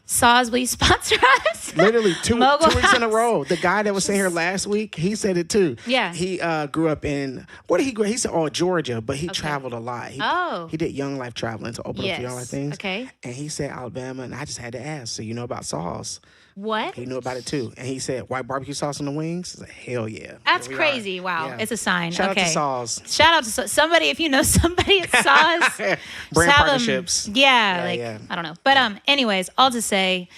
Speaker 7: Saws, will you sponsor us?
Speaker 5: Literally two
Speaker 7: Mogul
Speaker 5: weeks in a
Speaker 7: House.
Speaker 5: row. The guy that was sitting here last week, he said it too.
Speaker 7: Yeah.
Speaker 5: He grew up in, where did he grow? He said, Georgia, but he traveled a lot. He did Young Life traveling to open up
Speaker 7: Yes.
Speaker 5: for Young Life things.
Speaker 7: Okay.
Speaker 5: And he said Alabama, and I just had to ask, so you know about sauce?
Speaker 7: What?
Speaker 5: He knew about it too. And he said, white barbecue sauce on the wings? I said, hell yeah.
Speaker 7: That's
Speaker 5: Here we are.
Speaker 7: crazy. Wow.
Speaker 5: Yeah.
Speaker 7: It's a sign.
Speaker 5: Shout
Speaker 7: okay.
Speaker 5: out to sauce.
Speaker 7: Shout out to somebody, if you know somebody at Saws.
Speaker 5: Brand
Speaker 7: have 'em-
Speaker 5: partnerships.
Speaker 7: Yeah, like
Speaker 5: yeah.
Speaker 7: I don't know. But anyways, all to say,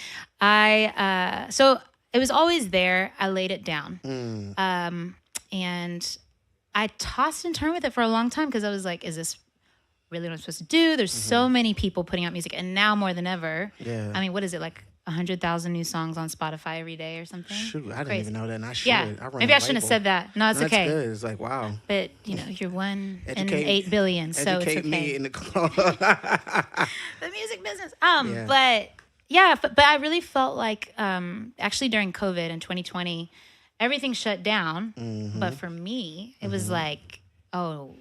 Speaker 7: so it was always there. I laid it down. And I tossed and turned with it for a long time because I was like, is this really what I'm supposed to do? There's so many people putting out music, and now more than ever.
Speaker 5: Yeah.
Speaker 7: I mean, what is it, like 100,000 new songs on Spotify every day or something?
Speaker 5: Shoot, I didn't
Speaker 7: Crazy.
Speaker 5: even know that, and I should.
Speaker 7: Yeah. Maybe I shouldn't have said that. No, it's
Speaker 5: That's
Speaker 7: okay.
Speaker 5: good. It's like, wow.
Speaker 7: But you're one in
Speaker 5: Educate-
Speaker 7: 8 billion, so it's
Speaker 5: Educate
Speaker 7: okay.
Speaker 5: me in the club.
Speaker 7: The music business.
Speaker 5: Yeah.
Speaker 7: But yeah, but I really felt like actually during COVID in 2020, everything shut down.
Speaker 5: Mm-hmm.
Speaker 7: But for me, it was like, oh,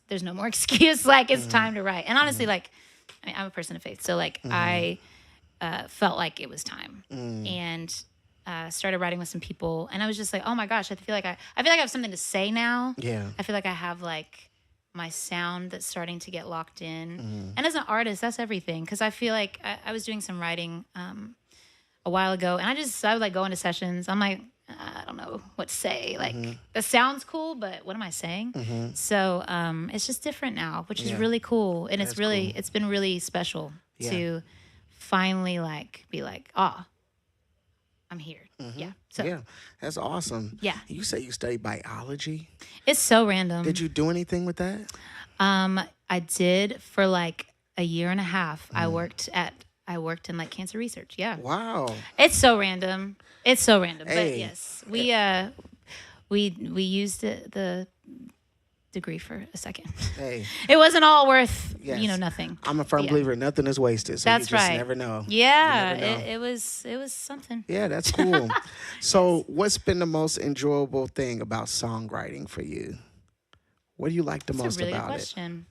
Speaker 7: there's no more excuse. Like it's time to write. And honestly, like, I mean, I'm a person of faith, so like I felt like it was time, and started writing with some people, and I was just like, oh my gosh, I feel like I have something to say now.
Speaker 5: Yeah.
Speaker 7: I feel like I have like my sound that's starting to get locked in. And as an artist, that's everything. Because I feel like I was doing some writing a while ago, and I would like go into sessions. I'm like, I don't know what to say. Like that sounds cool, but what am I saying? So it's just different now, which is
Speaker 5: Yeah.
Speaker 7: really cool. And
Speaker 5: That's
Speaker 7: it's been really special
Speaker 5: Yeah.
Speaker 7: to finally like be like, I'm here. Yeah. So
Speaker 5: Yeah, that's awesome.
Speaker 7: Yeah.
Speaker 5: You say you study biology.
Speaker 7: it's so random.
Speaker 5: Did you do anything with that?
Speaker 7: I did for like a year and a half.
Speaker 5: Mm.
Speaker 7: I worked in like cancer research. Yeah.
Speaker 5: Wow.
Speaker 7: It's so random. It's so random. But
Speaker 5: Hey.
Speaker 7: yes, we used the degree for a second.
Speaker 5: Hey,
Speaker 7: It wasn't all worth
Speaker 5: Yes.
Speaker 7: nothing.
Speaker 5: I'm a firm
Speaker 7: Yeah.
Speaker 5: believer nothing is wasted. So
Speaker 7: That's
Speaker 5: you just
Speaker 7: right.
Speaker 5: never know.
Speaker 7: Yeah,
Speaker 5: You never know.
Speaker 7: it was something.
Speaker 5: Yeah, that's cool. So, what's been the most enjoyable thing about songwriting for you? What do you like the
Speaker 7: That's
Speaker 5: most
Speaker 7: a really good
Speaker 5: about it?
Speaker 7: question.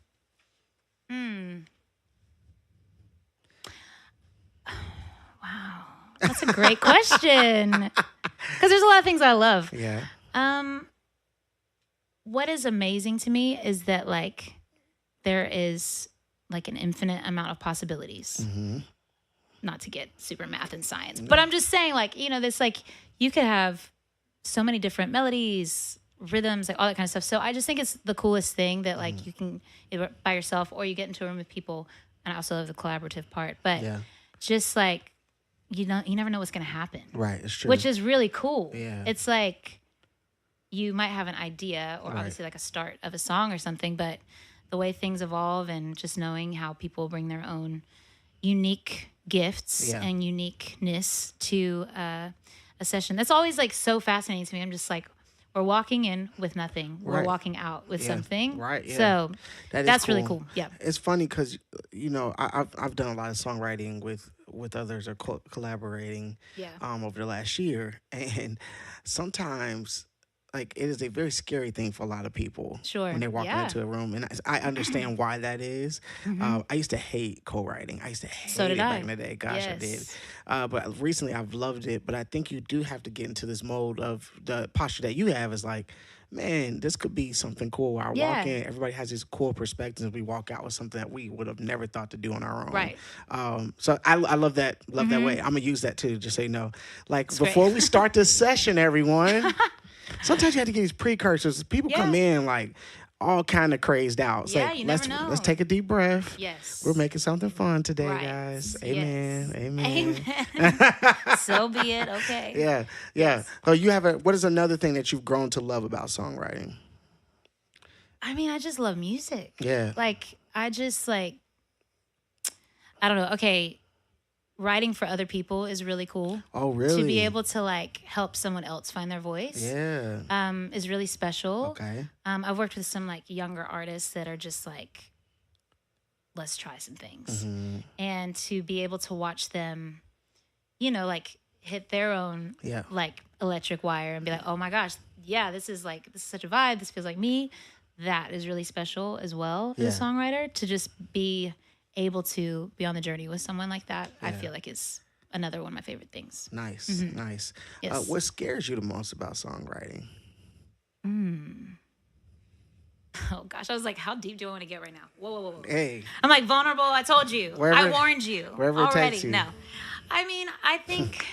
Speaker 7: Wow, that's a great question. Because there's a lot of things I love.
Speaker 5: Yeah.
Speaker 7: What is amazing to me is that like there is like an infinite amount of possibilities.
Speaker 5: Mm-hmm.
Speaker 7: Not to get super math and science, but I'm just saying like, this like you could have so many different melodies, rhythms, like all that kind of stuff. So I just think it's the coolest thing that like you can either by yourself or you get into a room with people. And I also love the collaborative part, but
Speaker 5: Yeah.
Speaker 7: just like, you never know what's going to happen.
Speaker 5: Right. It's true.
Speaker 7: Which is really cool.
Speaker 5: Yeah.
Speaker 7: It's like, you might have an idea or
Speaker 5: Right.
Speaker 7: obviously like a start of a song or something, but the way things evolve and just knowing how people bring their own unique gifts
Speaker 5: Yeah.
Speaker 7: and uniqueness to a session. That's always like so fascinating to me. I'm just like, we're walking in with nothing. We're
Speaker 5: Right.
Speaker 7: walking out with
Speaker 5: Yeah.
Speaker 7: something.
Speaker 5: Right, yeah.
Speaker 7: So
Speaker 5: That is
Speaker 7: that's really cool. Yeah.
Speaker 5: It's funny because I've done a lot of songwriting with others or collaborating
Speaker 7: Yeah.
Speaker 5: over the last year, and sometimes like it is a very scary thing for a lot of people
Speaker 7: Sure.
Speaker 5: when they're walking
Speaker 7: Yeah.
Speaker 5: into a room, and I understand why that is. I used to hate co-writing. I used to hate
Speaker 7: So did
Speaker 5: it
Speaker 7: I.
Speaker 5: back in the day. Gosh, I did.
Speaker 7: Yes.
Speaker 5: But recently I've loved it. But I think you do have to get into this mode of the posture that you have is like, man, this could be something cool. I
Speaker 7: Yeah.
Speaker 5: walk in, everybody has these cool perspectives. We walk out with something that we would have never thought to do on our own.
Speaker 7: Right.
Speaker 5: So I love that. Love that way. I'm gonna use that too. Just so you know, like
Speaker 7: great.
Speaker 5: before we start this session, everyone. Sometimes you have to get these precursors. People come
Speaker 7: Yeah.
Speaker 5: in like all kind of crazed out. It's
Speaker 7: Yeah,
Speaker 5: like,
Speaker 7: you
Speaker 5: let's
Speaker 7: never know.
Speaker 5: let's take a deep breath.
Speaker 7: Yes.
Speaker 5: We're making something fun today,
Speaker 7: Right.
Speaker 5: guys.
Speaker 7: Yes.
Speaker 5: Amen. Amen.
Speaker 7: Amen. So be it. Okay.
Speaker 5: Yeah, yeah. So you have what is another thing that you've grown to love about songwriting?
Speaker 7: I mean, I just love music.
Speaker 5: Yeah.
Speaker 7: Like, I just like, I don't know. Okay. Writing for other people is really cool.
Speaker 5: Oh, really?
Speaker 7: To be able to like help someone else find their voice.
Speaker 5: Yeah.
Speaker 7: Is really special.
Speaker 5: Okay.
Speaker 7: I've worked with some like younger artists that are just like, let's try some things.
Speaker 5: Mm-hmm.
Speaker 7: And to be able to watch them, you know, like hit their own
Speaker 5: Yeah.
Speaker 7: like electric wire and be like, oh my gosh, yeah, this is such a vibe. This feels like me. That is really special as well as a
Speaker 5: Yeah.
Speaker 7: songwriter, to just be able to be on the journey with someone like that. I
Speaker 5: Yeah.
Speaker 7: feel like is another one of my favorite things.
Speaker 5: Nice. Nice.
Speaker 7: Yes.
Speaker 5: What scares you the most about songwriting?
Speaker 7: Oh gosh, I was like, how deep do I want to get right now? Whoa.
Speaker 5: Hey.
Speaker 7: I'm like vulnerable. I told you.
Speaker 5: Wherever-
Speaker 7: I warned you.
Speaker 5: wherever it
Speaker 7: already.
Speaker 5: takes you.
Speaker 7: No, I mean, I think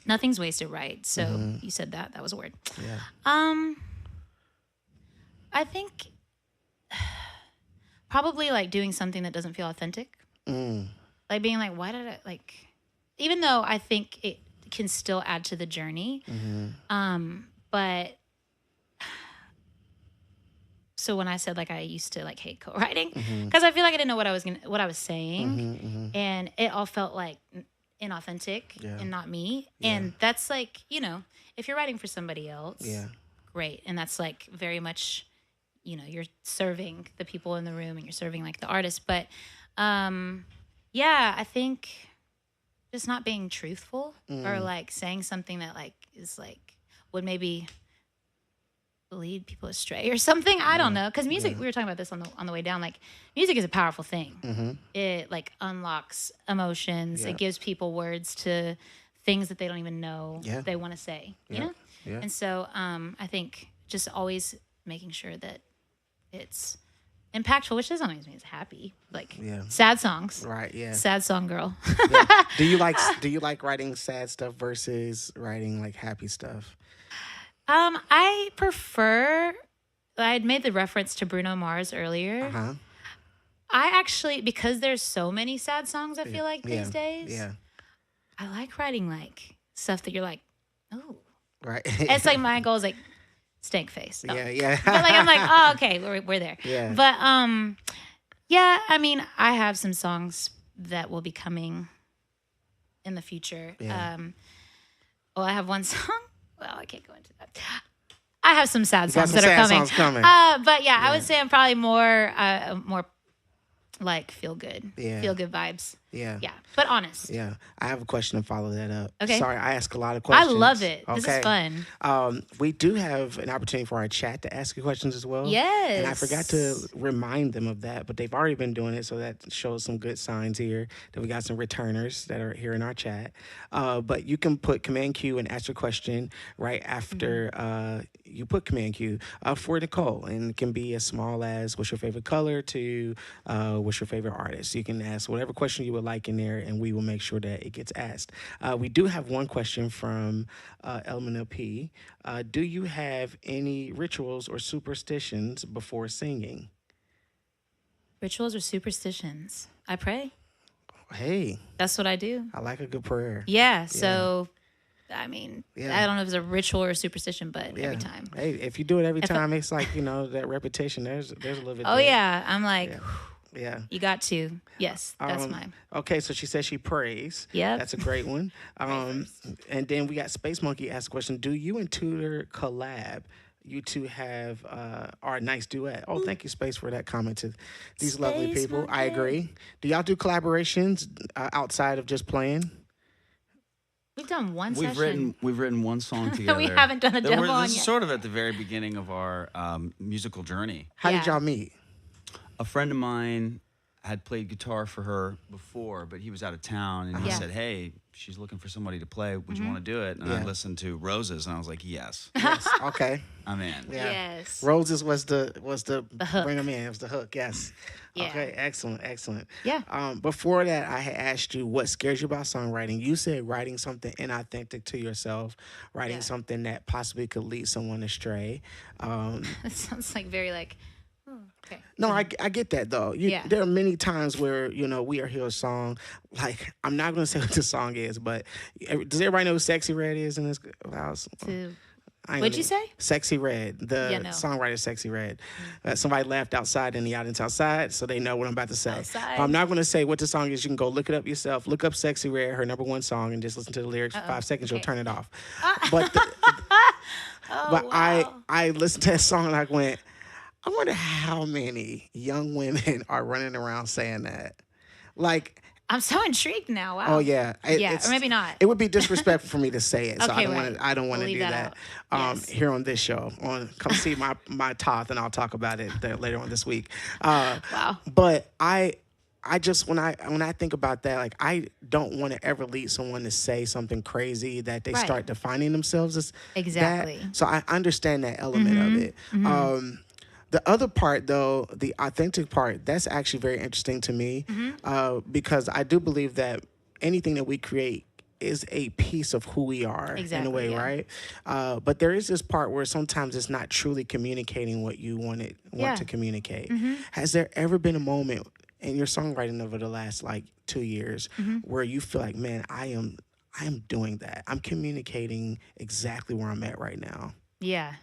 Speaker 7: nothing's wasted, right? So
Speaker 5: Mm-hmm.
Speaker 7: you said that. That was a word.
Speaker 5: Yeah.
Speaker 7: I think probably like doing something that doesn't feel authentic. Like being like, why did I like? Even though I think it can still add to the journey, but. So when I said like I used to like hate co-writing because I feel like I didn't know what I was saying, and it all felt like inauthentic
Speaker 5: Yeah.
Speaker 7: and not me. And that's like, you know, if you're writing for somebody else,
Speaker 5: Yeah.
Speaker 7: great, and that's like very much, you know, you're serving the people in the room and you're serving like the artist. But yeah, I think just not being truthful or like saying something that like is like would maybe lead people astray or something. I don't know, because music. We were talking about this on the way down. Like, music is a powerful thing. It like unlocks emotions.
Speaker 5: Yeah.
Speaker 7: It gives people words to things that they don't even know
Speaker 5: Yeah.
Speaker 7: they want to say. You
Speaker 5: Yeah.
Speaker 7: know.
Speaker 5: Yeah.
Speaker 7: And so I think just always making sure that it's impactful, which doesn't always mean it's happy. Like
Speaker 5: Yeah.
Speaker 7: sad songs.
Speaker 5: Right. Yeah.
Speaker 7: Sad song girl.
Speaker 5: Yeah. Do you like writing sad stuff versus writing like happy stuff?
Speaker 7: I prefer. I had made the reference to Bruno Mars earlier.
Speaker 5: Huh?
Speaker 7: I actually, because there's so many sad songs, I feel like these days.
Speaker 5: Yeah.
Speaker 7: I like writing like stuff that you're like, oh.
Speaker 5: Right.
Speaker 7: It's like my goal is like stank face. No.
Speaker 5: Yeah.
Speaker 7: But like I'm like, oh, okay, we're there.
Speaker 5: Yeah.
Speaker 7: But yeah, I mean, I have some songs that will be coming in the future.
Speaker 5: Yeah.
Speaker 7: Well, I have one song. Well, I can't go into that. I have some sad
Speaker 5: got
Speaker 7: songs
Speaker 5: some
Speaker 7: that are
Speaker 5: sad
Speaker 7: coming.
Speaker 5: songs coming.
Speaker 7: But yeah, I would say I'm probably more like feel good vibes.
Speaker 5: Yeah.
Speaker 7: Yeah, but honest.
Speaker 5: Yeah. I have a question to follow that up.
Speaker 7: Okay.
Speaker 5: Sorry, I ask a lot of
Speaker 7: I
Speaker 5: questions.
Speaker 7: love it. This is
Speaker 5: Okay.
Speaker 7: fun.
Speaker 5: We do have an opportunity for our chat to ask you questions as well.
Speaker 7: Yes.
Speaker 5: And I forgot to remind them of that, but they've already been doing it, so that shows some good signs here that we got some returners that are here in our chat. But you can put Command Q and ask your question right after you put Command Q for Nicole. And it can be as small as what's your favorite color to what's your favorite artist. You can ask whatever question you would like in there, and we will make sure that it gets asked. We do have one question from Element P. Do you have any rituals or superstitions before singing?
Speaker 7: Rituals or superstitions? I pray.
Speaker 5: Hey,
Speaker 7: That's what I do.
Speaker 5: I like a good prayer.
Speaker 7: Yeah. So I mean,
Speaker 5: Yeah.
Speaker 7: I don't know if it's a ritual or a superstition, but
Speaker 5: Yeah.
Speaker 7: every time.
Speaker 5: Hey, if you do it every time, it's like, that repetition. There's a little bit.
Speaker 7: Oh
Speaker 5: there.
Speaker 7: yeah, I'm like,
Speaker 5: Yeah.
Speaker 7: you got to. Yes, that's mine.
Speaker 5: Okay, so she says she prays.
Speaker 7: Yep.
Speaker 5: That's a great one. And then we got Space Monkey asked a question: do you and Tudor collab? You two have are a nice duet. Oh, thank you, Space, for that comment to these lovely
Speaker 7: Space
Speaker 5: people. I
Speaker 7: Monkey.
Speaker 5: agree. Do y'all do collaborations outside of just playing?
Speaker 7: We've done one
Speaker 6: We've
Speaker 7: session.
Speaker 6: written one song together.
Speaker 7: We haven't done a
Speaker 6: That
Speaker 7: demo
Speaker 6: we're-
Speaker 7: on
Speaker 6: This is
Speaker 7: yet.
Speaker 6: sort of at the very beginning of our musical journey.
Speaker 5: How did
Speaker 7: Yeah.
Speaker 5: y'all meet?
Speaker 6: A friend of mine had played guitar for her before, but he was out of town, and he
Speaker 7: Yeah.
Speaker 6: said, "Hey, she's looking for somebody to play. Would you want to do it?" And I
Speaker 5: Yeah.
Speaker 6: listened to Roses, and I was like, "Yes,
Speaker 5: Yes. Okay.
Speaker 6: I'm in."
Speaker 5: Yeah.
Speaker 7: Yes.
Speaker 5: Roses was the
Speaker 7: hook.
Speaker 5: bring them in. It was the hook. Yes.
Speaker 7: Yeah.
Speaker 5: Okay. Excellent.
Speaker 7: Yeah.
Speaker 5: Before that, I had asked you what scares you about songwriting. You said writing something inauthentic to yourself, writing
Speaker 7: Yeah.
Speaker 5: something that possibly could lead someone astray.
Speaker 7: That sounds like very like. Okay.
Speaker 5: No, I get that though.
Speaker 7: Yeah.
Speaker 5: There are many times where we are here a song. Like I'm not gonna say what the song is, but does everybody know who Sexy Red is in this house?
Speaker 7: To,
Speaker 5: I ain't
Speaker 7: what'd you
Speaker 5: gonna-
Speaker 7: say?
Speaker 5: Sexy Red, the
Speaker 7: Yeah, no.
Speaker 5: songwriter Sexy Red. Somebody laughed outside in the audience outside, so they know what I'm about to say.
Speaker 7: Outside.
Speaker 5: I'm not going to say what the song is. You can go look it up yourself. Look up Sexy Red, her #1 song, and just listen to the lyrics for 5 seconds. You'll
Speaker 7: Okay.
Speaker 5: turn it off. But
Speaker 7: Oh,
Speaker 5: I listened to that song and I went, I wonder how many young women are running around saying that. Like,
Speaker 7: I'm so intrigued now. Wow.
Speaker 5: oh yeah,
Speaker 7: Yeah,
Speaker 5: it's-
Speaker 7: or maybe not.
Speaker 5: It would be disrespectful for me to say it, so
Speaker 7: Okay,
Speaker 5: I don't
Speaker 7: right.
Speaker 5: want to. I don't want to
Speaker 7: We'll
Speaker 5: do
Speaker 7: leave
Speaker 5: that.
Speaker 7: that out. Yes.
Speaker 5: Here on this show, come see my Toth, and I'll talk about it later on this week.
Speaker 7: Wow.
Speaker 5: But I just when I think about that, like I don't want to ever lead someone to say something crazy that they
Speaker 7: Right.
Speaker 5: start defining themselves as
Speaker 7: Exactly.
Speaker 5: that. So I understand that element of it. The other part, though, the authentic part, that's actually very interesting to me because I do believe that anything that we create is a piece of who we are in a
Speaker 7: Exactly,
Speaker 5: way,
Speaker 7: yeah.
Speaker 5: right? But there is this part where sometimes it's not truly communicating what you want
Speaker 7: Yeah.
Speaker 5: to communicate. Has there ever been a moment in your songwriting over the last 2 years where you feel like, man, I am doing that. I'm communicating exactly where I'm at right now.
Speaker 7: Yeah.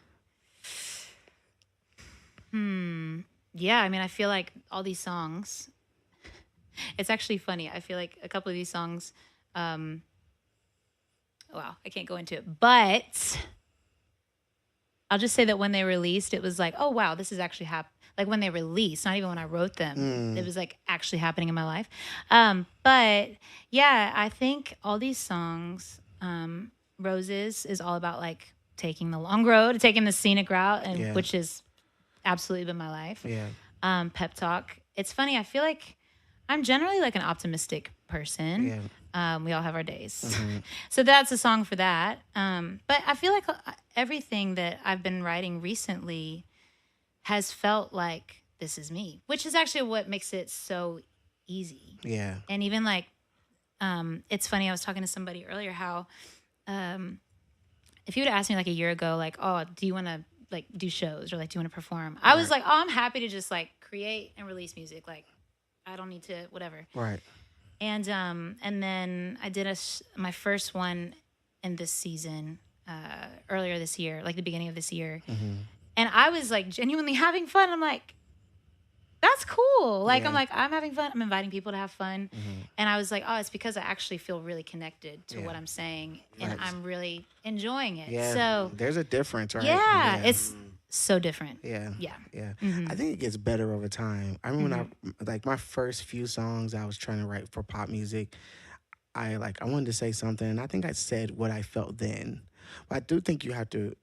Speaker 7: Yeah, I mean, I feel like all these songs, it's actually funny. I feel like a couple of these songs, wow, I can't go into it, but I'll just say that when they released, it was like, oh, wow, this is actually like when they released, not even when I wrote them, it was like actually happening in my life. But yeah, I think all these songs, Roses is all about like taking the long road, taking the scenic route, and
Speaker 5: Yeah.
Speaker 7: which is absolutely been my life.
Speaker 5: Yeah.
Speaker 7: Pep talk. It's funny. I feel like I'm generally like an optimistic person.
Speaker 5: Yeah.
Speaker 7: We all have our days. So that's a song for that. But I feel like everything that I've been writing recently has felt like this is me, which is actually what makes it so easy.
Speaker 5: Yeah.
Speaker 7: And even like, it's funny. I was talking to somebody earlier how, if you would have asked me like a year ago, like, oh, do you want to like do shows or like do you want to perform? I was like, oh, I'm happy to just like create and release music. Like, I don't need to whatever.
Speaker 5: Right.
Speaker 7: And then I did my first one in this season earlier this year, like the beginning of this year, and I was like genuinely having fun. I'm like, that's cool. Like
Speaker 5: Yeah.
Speaker 7: I'm like I'm having fun. I'm inviting people to have fun, and I was like, oh, it's because I actually feel really connected to
Speaker 5: Yeah.
Speaker 7: what I'm saying, and
Speaker 5: Right.
Speaker 7: I'm really enjoying it.
Speaker 5: Yeah.
Speaker 7: So
Speaker 5: there's a difference, right?
Speaker 7: yeah, it's so different.
Speaker 5: Yeah.
Speaker 7: Yeah.
Speaker 5: Yeah. I think it gets better over time. I remember when like my first few songs I was trying to write for pop music, I wanted to say something, and I think I said what I felt then. But I do think you have to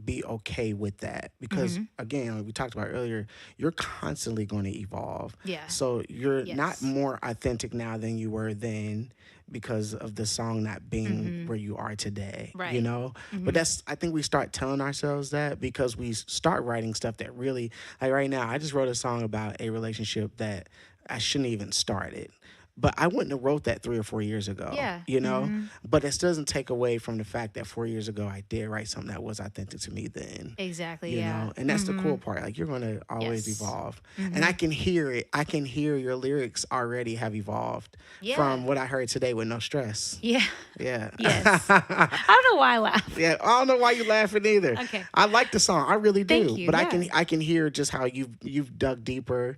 Speaker 5: be okay with that because again, like we talked about earlier, you're constantly going to evolve.
Speaker 7: Yeah.
Speaker 5: So you're not
Speaker 7: Yes.
Speaker 5: more authentic now than you were then because of the song not being where you are today. You
Speaker 7: Right.
Speaker 5: know? But I think we start telling ourselves that because we start writing stuff that really, like right now, I just wrote a song about a relationship that I shouldn't even started. but I wouldn't have wrote that 3 or 4 years ago.
Speaker 7: Yeah.
Speaker 5: You know? But it still doesn't take away from the fact that 4 years ago I did write something that was authentic to me then.
Speaker 7: Exactly.
Speaker 5: You
Speaker 7: Yeah.
Speaker 5: know? And that's the cool part. Like, you're going to always
Speaker 7: Yes.
Speaker 5: evolve. And I can hear it. I can hear your lyrics already have evolved
Speaker 7: Yeah.
Speaker 5: from what I heard today with No Stress.
Speaker 7: Yeah.
Speaker 5: Yeah.
Speaker 7: Yes. I don't know why I laugh.
Speaker 5: Yeah, I don't know why you're laughing either.
Speaker 7: Okay.
Speaker 5: I like the song, I really do.
Speaker 7: Thank you,
Speaker 5: But
Speaker 7: yeah.
Speaker 5: I can hear just how you've dug deeper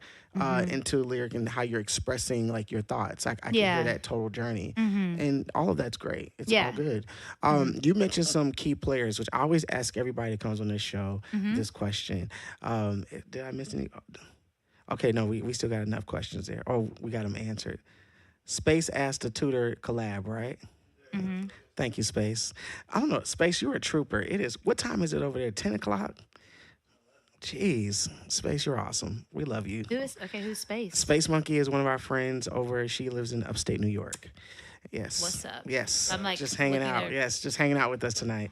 Speaker 5: into lyric and how you're expressing like your thoughts. I can
Speaker 7: Yeah.
Speaker 5: hear that total journey, and all of that's great. It's
Speaker 7: Yeah.
Speaker 5: all good. You mentioned some key players, which I always ask everybody that comes on this show this question. Did I miss any? Okay, no, we still got enough questions there. Oh, we got them answered. Space asked the Tutor collab, right? Thank you, Space. I don't know, Space, you're a trooper. It is. What time is it over there? 10 o'clock? Jeez, Space, you're awesome. We love you.
Speaker 7: Who's Space?
Speaker 5: Space Monkey is one of our friends over. She lives in upstate New York. Yes.
Speaker 7: What's up?
Speaker 5: Yes.
Speaker 7: I'm, like,
Speaker 5: just hanging
Speaker 7: looking
Speaker 5: out.
Speaker 7: at-
Speaker 5: Yes, just hanging out with us tonight.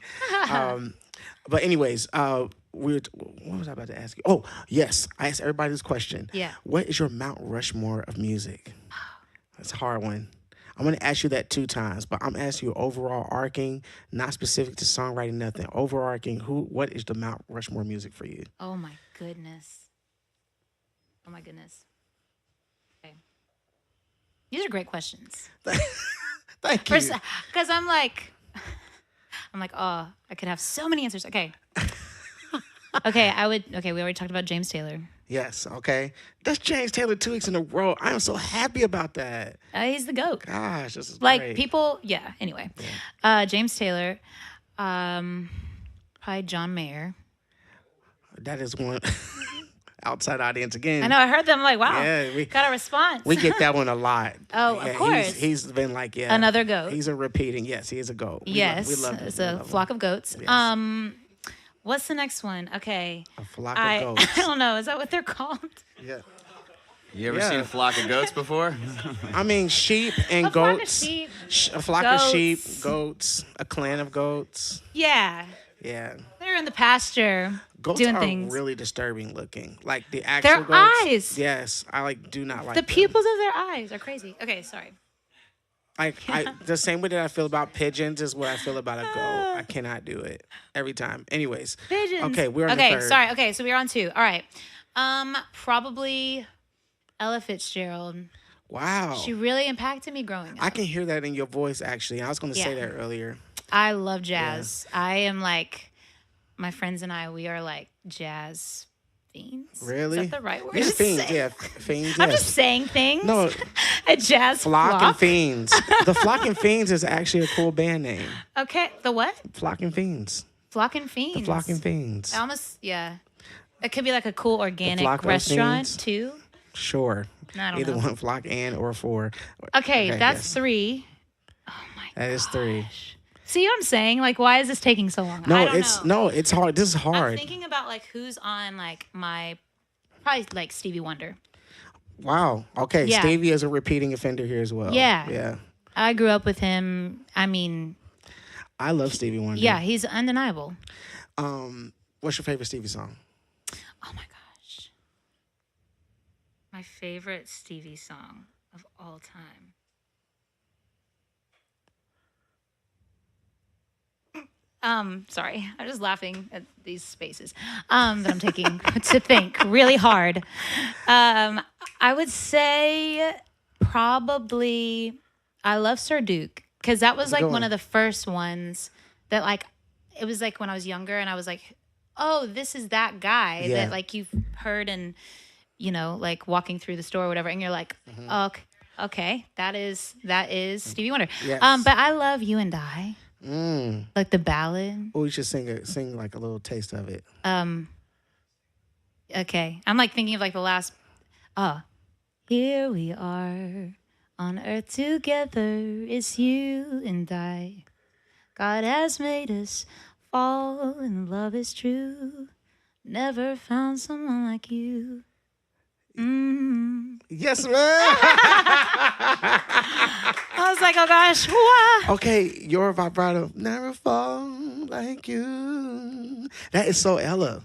Speaker 5: But anyways, what was I about to ask you? Oh, yes. I asked everybody this question.
Speaker 7: Yeah.
Speaker 5: What is your Mount Rushmore of music? That's a hard one. I'm going to ask you that 2 times, but I'm asking you overall arcing, not specific to songwriting, nothing. Overarching, what is the Mount Rushmore music for you?
Speaker 7: Oh my goodness. Oh my goodness. Okay. These are great questions.
Speaker 5: Thank you.
Speaker 7: Because I'm like, oh, I could have so many answers. Okay. Okay, we already talked about James Taylor.
Speaker 5: Yes, okay. That's James Taylor 2 weeks in a row. I am so happy about that.
Speaker 7: He's the GOAT.
Speaker 5: Gosh, this is
Speaker 7: Like
Speaker 5: great.
Speaker 7: people, yeah, anyway. James Taylor, probably John Mayer.
Speaker 5: That is one outside audience again.
Speaker 7: I know, I heard them like, wow,
Speaker 5: Yeah,
Speaker 7: got a response.
Speaker 5: We get that one a lot.
Speaker 7: Oh, of course.
Speaker 5: He's been like, yeah.
Speaker 7: Another goat.
Speaker 5: He's a repeating. Yes, he is a goat.
Speaker 7: Yes,
Speaker 5: we love him.
Speaker 7: it's
Speaker 5: We
Speaker 7: a
Speaker 5: love him.
Speaker 7: flock of goats.
Speaker 5: Yes.
Speaker 7: What's the next one? Okay.
Speaker 5: A flock of goats.
Speaker 7: I don't know. Is that what they're called?
Speaker 5: Yeah.
Speaker 6: You ever
Speaker 5: Yeah.
Speaker 6: seen a flock of goats before?
Speaker 5: I mean, sheep and
Speaker 7: A flock of
Speaker 5: goats.
Speaker 7: sheep.
Speaker 5: A flock of sheep,
Speaker 7: Goats.
Speaker 5: goats, a clan of goats.
Speaker 7: Yeah.
Speaker 5: Yeah.
Speaker 7: They're in the pasture
Speaker 5: Goats
Speaker 7: doing
Speaker 5: are
Speaker 7: things.
Speaker 5: really disturbing looking. Like the actual
Speaker 7: Their
Speaker 5: goats.
Speaker 7: eyes.
Speaker 5: Yes, I do not like
Speaker 7: The
Speaker 5: them.
Speaker 7: pupils of their eyes are crazy. Okay, sorry.
Speaker 5: The same way that I feel about pigeons is what I feel about a goat. I cannot do it every time. Anyways.
Speaker 7: Pigeons.
Speaker 5: Okay, we're on the
Speaker 7: Okay,
Speaker 5: third.
Speaker 7: sorry. Okay, so we're on 2. All right. Probably Ella Fitzgerald.
Speaker 5: Wow.
Speaker 7: She really impacted me growing up.
Speaker 5: I can hear that in your voice, actually. I was going to say
Speaker 7: Yeah.
Speaker 5: that earlier.
Speaker 7: I love jazz. I am like, my friends and I, we are like jazz fiends.
Speaker 5: Really?
Speaker 7: Is that the right word?
Speaker 5: Yeah,
Speaker 7: to
Speaker 5: fiends.
Speaker 7: say?
Speaker 5: Yeah, fiends.
Speaker 7: I'm
Speaker 5: yes.
Speaker 7: just saying things.
Speaker 5: No,
Speaker 7: A jazz
Speaker 5: Flock
Speaker 7: flock.
Speaker 5: and Fiends. The Flock and Fiends is actually a cool band name.
Speaker 7: Okay, the what?
Speaker 5: Flock and Fiends.
Speaker 7: Flock and Fiends.
Speaker 5: The Flock and Fiends.
Speaker 7: I almost, yeah. It could be like a cool organic
Speaker 5: Flock of
Speaker 7: restaurant
Speaker 5: Fiends?
Speaker 7: too.
Speaker 5: Sure.
Speaker 7: I don't
Speaker 5: Either
Speaker 7: know.
Speaker 5: one, Flock and or 4.
Speaker 7: Okay, that's
Speaker 5: yes.
Speaker 7: 3. Oh my
Speaker 5: That is 3.
Speaker 7: See what I'm saying? Like, why is this taking so long?
Speaker 5: No,
Speaker 7: I don't
Speaker 5: it's
Speaker 7: know.
Speaker 5: it's hard. This is
Speaker 7: I'm
Speaker 5: hard.
Speaker 7: thinking about like who's on like my probably like Stevie Wonder.
Speaker 5: Wow. Okay.
Speaker 7: Yeah.
Speaker 5: Stevie is a repeating offender here as well.
Speaker 7: Yeah.
Speaker 5: Yeah.
Speaker 7: I grew up with him. I mean,
Speaker 5: I love Stevie Wonder.
Speaker 7: yeah, he's undeniable.
Speaker 5: What's your favorite Stevie song?
Speaker 7: Oh my gosh. My favorite Stevie song of all time. Sorry, I'm just laughing at these spaces that I'm taking to think really hard. I would say probably I love Sir Duke because that was
Speaker 5: That's a
Speaker 7: like
Speaker 5: good
Speaker 7: one
Speaker 5: one.
Speaker 7: of the first ones that like it was like when I was younger and I was like, oh, this is that guy
Speaker 5: Yeah.
Speaker 7: that like you've heard and you know like walking through the store or whatever, and you're like, okay, that is Stevie Wonder.
Speaker 5: Yes.
Speaker 7: But I love You and I.
Speaker 5: Mm.
Speaker 7: Like the ballad.
Speaker 5: Oh, you should sing like a little taste of it.
Speaker 7: Okay. I'm like thinking of like the last here we are on earth together. It's you and I. God has made us fall and love is true. Never found someone like you.
Speaker 5: Yes, man.
Speaker 7: I was like, oh gosh, wow.
Speaker 5: Okay, your vibrato never fall like you. That is so Ella.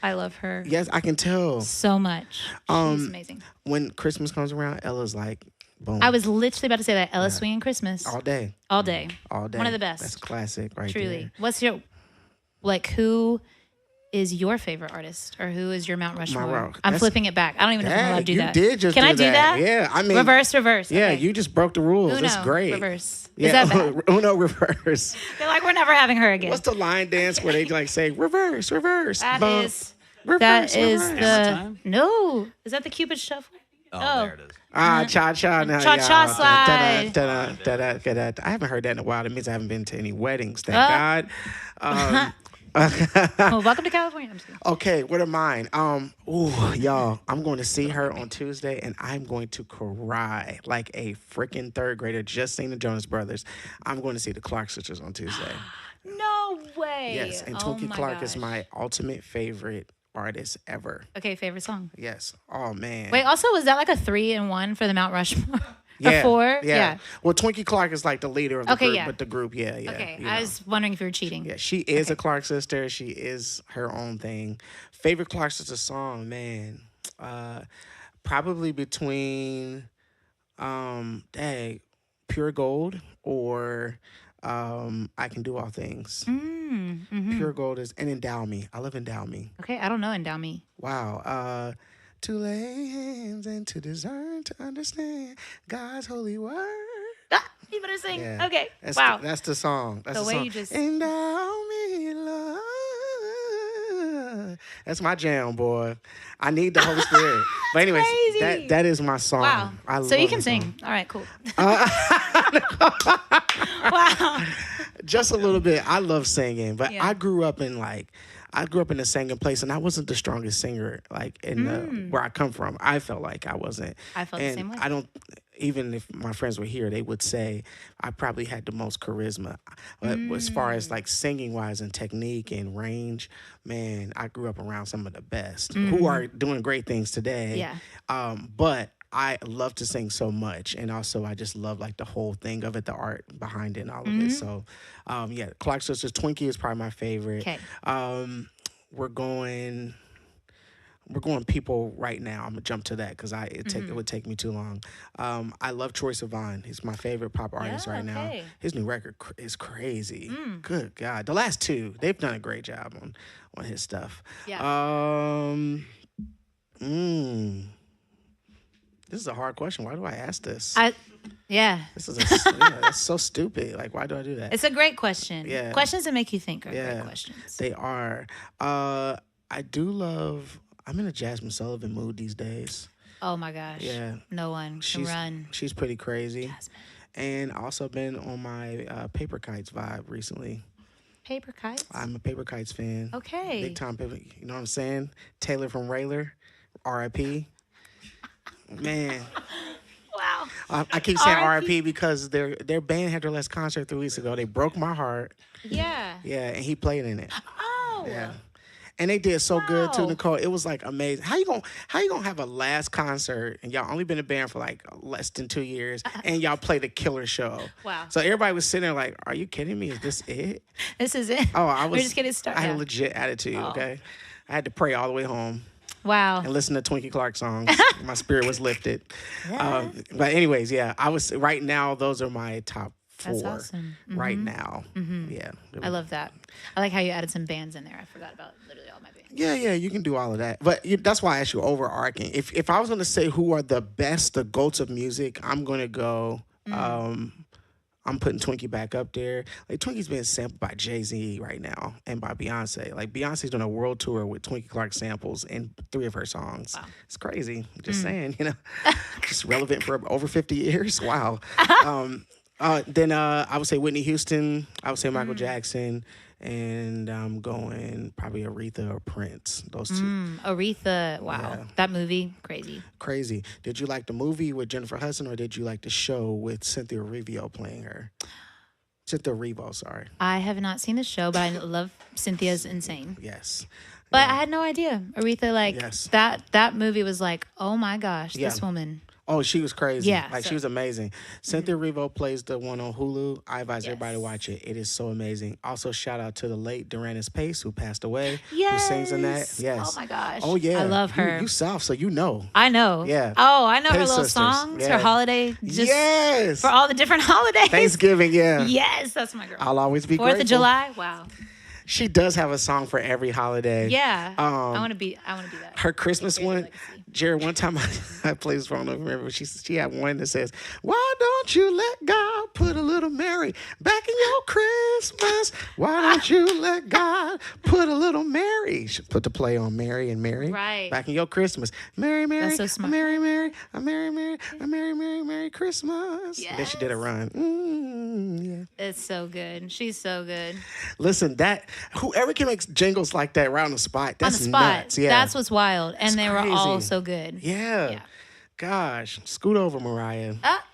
Speaker 7: I love her
Speaker 5: Yes, I can tell.
Speaker 7: so much. She's amazing.
Speaker 5: When Christmas comes around, Ella's like, Boom.
Speaker 7: I was literally about to say that. Ella Swinging Christmas.
Speaker 5: All day.
Speaker 7: All day.
Speaker 5: All day.
Speaker 7: One of the best.
Speaker 5: That's a classic right
Speaker 7: Truly.
Speaker 5: there.
Speaker 7: What's your, like, who is your favorite artist, or who is your Mount Rushmore? I'm
Speaker 5: That's-
Speaker 7: flipping it back. I don't even know if I'm allowed to do
Speaker 5: you
Speaker 7: that.
Speaker 5: did just
Speaker 7: Can
Speaker 5: do
Speaker 7: I do that?
Speaker 5: Yeah, I mean.
Speaker 7: Reverse.
Speaker 5: Yeah,
Speaker 7: Okay.
Speaker 5: you just broke the rules.
Speaker 7: Uno,
Speaker 5: That's great.
Speaker 7: reverse.
Speaker 5: Yeah,
Speaker 7: Is that bad?
Speaker 5: Uno reverse.
Speaker 7: They're like, we're never having her again.
Speaker 5: What's the line dance where they like say reverse, reverse?
Speaker 7: That
Speaker 5: bump,
Speaker 7: is
Speaker 5: reverse,
Speaker 6: Hammer
Speaker 7: the
Speaker 6: time?
Speaker 7: no. Is that the Cupid shuffle?
Speaker 6: Oh, there it is.
Speaker 5: cha-cha now.
Speaker 7: Cha-cha
Speaker 5: y'all.
Speaker 7: slide.
Speaker 5: Da-da. I haven't heard that in a while. That means I haven't been to any weddings. Thank God.
Speaker 7: Well, welcome to California. I'm just kidding.
Speaker 5: Okay, what are mine? Y'all, I'm going to see her on Tuesday, and I'm going to cry like a freaking third grader just seen the Jonas Brothers. I'm going to see the Clark Sisters on Tuesday.
Speaker 7: No way.
Speaker 5: Yes, and
Speaker 7: Oh
Speaker 5: Twinkie
Speaker 7: my
Speaker 5: Clark is
Speaker 7: gosh.
Speaker 5: my ultimate favorite artist ever.
Speaker 7: Okay, favorite song.
Speaker 5: Yes. Oh man.
Speaker 7: Wait, also, was that like a 3-in-1 for the Mount Rushmore?
Speaker 5: Yeah.
Speaker 7: A 4?
Speaker 5: Yeah. Well, Twinkie Clark is like the leader of the
Speaker 7: Okay,
Speaker 5: group,
Speaker 7: yeah.
Speaker 5: but the group, yeah.
Speaker 7: Okay,
Speaker 5: you
Speaker 7: I
Speaker 5: know.
Speaker 7: was wondering if you were cheating.
Speaker 5: Yeah, she is a Clark sister. She is her own thing. Favorite Clark sister song, man. Probably between Pure Gold or I Can Do All Things. Pure Gold is and Endow Me. I love Endow Me.
Speaker 7: Okay, I don't know. Endow Me.
Speaker 5: Wow. To lay hands and to discern to understand God's holy word.
Speaker 7: Ah, you better sing.
Speaker 5: Yeah.
Speaker 7: Okay.
Speaker 5: That's
Speaker 7: Wow.
Speaker 5: that's the song. That's
Speaker 7: The
Speaker 5: the
Speaker 7: way
Speaker 5: song.
Speaker 7: you just-
Speaker 5: Endow me, Lord. That's my jam, boy. I need the Holy Spirit. But anyways,
Speaker 7: crazy.
Speaker 5: that is my song.
Speaker 7: Wow.
Speaker 5: I
Speaker 7: So you
Speaker 5: love
Speaker 7: can
Speaker 5: the
Speaker 7: sing.
Speaker 5: song.
Speaker 7: All right, cool. Wow.
Speaker 5: Just a little bit. I love singing, but
Speaker 7: Yeah.
Speaker 5: I grew up in a singing place, and I wasn't the strongest singer. Like in where I come from, I felt like I wasn't.
Speaker 7: I felt the
Speaker 5: And
Speaker 7: same way.
Speaker 5: I don't. Even if my friends were here, they would say I probably had the most charisma. But as far as like singing wise and technique and range, man, I grew up around some of the best who are doing great things today.
Speaker 7: Yeah.
Speaker 5: But I love to sing so much, and also I just love like the whole thing of it, the art behind it, and all of it. So, yeah, Clark Sisters, Twinkie is probably my favorite.
Speaker 7: Okay.
Speaker 5: We're going people right now. I'm gonna jump to that because it would take me too long. I love Troye Sivan. He's my favorite pop artist right now.
Speaker 7: okay.
Speaker 5: His new record is crazy. Good God, the last two they've done a great job on his stuff.
Speaker 7: Yeah.
Speaker 5: This is a hard question. Why do I ask this?
Speaker 7: Yeah.
Speaker 5: This is that's so stupid. Like, why do I do that?
Speaker 7: It's a great question.
Speaker 5: Yeah.
Speaker 7: Questions that make you think are
Speaker 5: Yeah.
Speaker 7: great questions.
Speaker 5: They are. I do love. I'm in a Jasmine Sullivan mood these days.
Speaker 7: Oh my gosh.
Speaker 5: Yeah.
Speaker 7: No one can run.
Speaker 5: She's pretty crazy.
Speaker 7: Jasmine.
Speaker 5: And also been on my Paper Kites vibe recently.
Speaker 7: Paper kites.
Speaker 5: I'm a Paper Kites fan.
Speaker 7: Okay.
Speaker 5: Big time Paper. You know what I'm saying? Taylor from Rayler, R.I.P. Man,
Speaker 7: Wow.
Speaker 5: I keep saying
Speaker 7: R.I.P.
Speaker 5: R.I.P. because their band had their last concert 3 weeks ago. They broke my heart.
Speaker 7: Yeah.
Speaker 5: Yeah, and he played in it.
Speaker 7: Oh.
Speaker 5: Yeah. And they did so good too,
Speaker 7: Wow.
Speaker 5: Nicole. It was like amazing. How you gonna have a last concert and y'all only been a band for like less than 2 years and y'all played a killer show?
Speaker 7: Wow.
Speaker 5: So everybody was sitting there like, "Are you kidding me? Is this it?"
Speaker 7: This is it.
Speaker 5: Oh, I was.
Speaker 7: We're just getting started.
Speaker 5: I had
Speaker 7: Yeah.
Speaker 5: a legit attitude.
Speaker 7: Oh.
Speaker 5: Okay, I had to pray all the way home
Speaker 7: Wow.
Speaker 5: and listen to Twinkie Clark songs. My spirit was lifted. But anyways, yeah, I was right now. Those are my top 4
Speaker 7: That's awesome.
Speaker 5: right now. Yeah,
Speaker 7: I love that. I like how you added some bands in there. I forgot about literally all my bands.
Speaker 5: Yeah, you can do all of that. But that's why I asked you overarching. If I was going to say who are the best, the GOATs of music, I'm going to go, I'm putting Twinkie back up there. Like, Twinkie's being sampled by Jay-Z right now and by Beyonce. Like, Beyonce's doing a world tour with Twinkie Clark samples in 3 of her songs.
Speaker 7: Wow.
Speaker 5: It's crazy. Just saying, just relevant for over 50 years. Wow. Then I would say Whitney Houston. I would say Michael Jackson. And I'm going probably Aretha or Prince. Those two.
Speaker 7: Aretha. Wow.
Speaker 5: Yeah.
Speaker 7: That movie. Crazy.
Speaker 5: Crazy. Did you like the movie with Jennifer Hudson or did you like the show with Cynthia Erivo playing her? Cynthia Erivo, sorry.
Speaker 7: I have not seen the show, but I love Cynthia's insane.
Speaker 5: Yes.
Speaker 7: But I had no idea. Aretha, like,
Speaker 5: Yes.
Speaker 7: that movie was like, oh my gosh,
Speaker 5: Yeah.
Speaker 7: this woman.
Speaker 5: Oh, she was crazy.
Speaker 7: Yeah,
Speaker 5: Like,
Speaker 7: so-
Speaker 5: she was amazing. Cynthia Erivo plays the one on Hulu. I advise everybody to
Speaker 7: Yes.
Speaker 5: watch it. It is so amazing. Also, shout out to the late Duranis Pace, who passed away,
Speaker 7: Yes.
Speaker 5: who sings in that. Yes.
Speaker 7: Oh my gosh.
Speaker 5: Oh, yeah.
Speaker 7: I love
Speaker 5: You-
Speaker 7: her.
Speaker 5: You South, so you know.
Speaker 7: I know.
Speaker 5: Yeah.
Speaker 7: Oh, I know her
Speaker 5: Pace
Speaker 7: little
Speaker 5: sisters.
Speaker 7: songs,
Speaker 5: Yeah.
Speaker 7: her holiday, just
Speaker 5: Yes.
Speaker 7: for all the different holidays.
Speaker 5: Thanksgiving, yeah.
Speaker 7: Yes, that's my girl.
Speaker 5: I'll always be
Speaker 7: 4th of
Speaker 5: grateful.
Speaker 7: July. Wow.
Speaker 5: She does have a song for every holiday.
Speaker 7: Yeah. I want to be that.
Speaker 5: Her Christmas
Speaker 7: Great
Speaker 5: one,
Speaker 7: legacy.
Speaker 5: Jared, one time I played this song, I don't remember, she had one that says, why don't you let God put a little Mary back in your Christmas? Why don't you let God put a little Mary? She put the play on Mary and Mary.
Speaker 7: Right.
Speaker 5: Back in your Christmas. Mary, Mary,
Speaker 7: That's so smart.
Speaker 5: Mary, Mary, a Mary, Mary, a Mary, Mary, Mary Christmas. Then she did a run. Yeah.
Speaker 7: It's so good. She's so good.
Speaker 5: Listen, whoever can make jingles like that right on the spot, that's
Speaker 7: On the spot.
Speaker 5: nuts. Yeah.
Speaker 7: That's what's wild. And they were all
Speaker 5: crazy.
Speaker 7: so good.
Speaker 5: Yeah.
Speaker 7: Yeah.
Speaker 5: Gosh, scoot over, Mariah.
Speaker 7: Ah.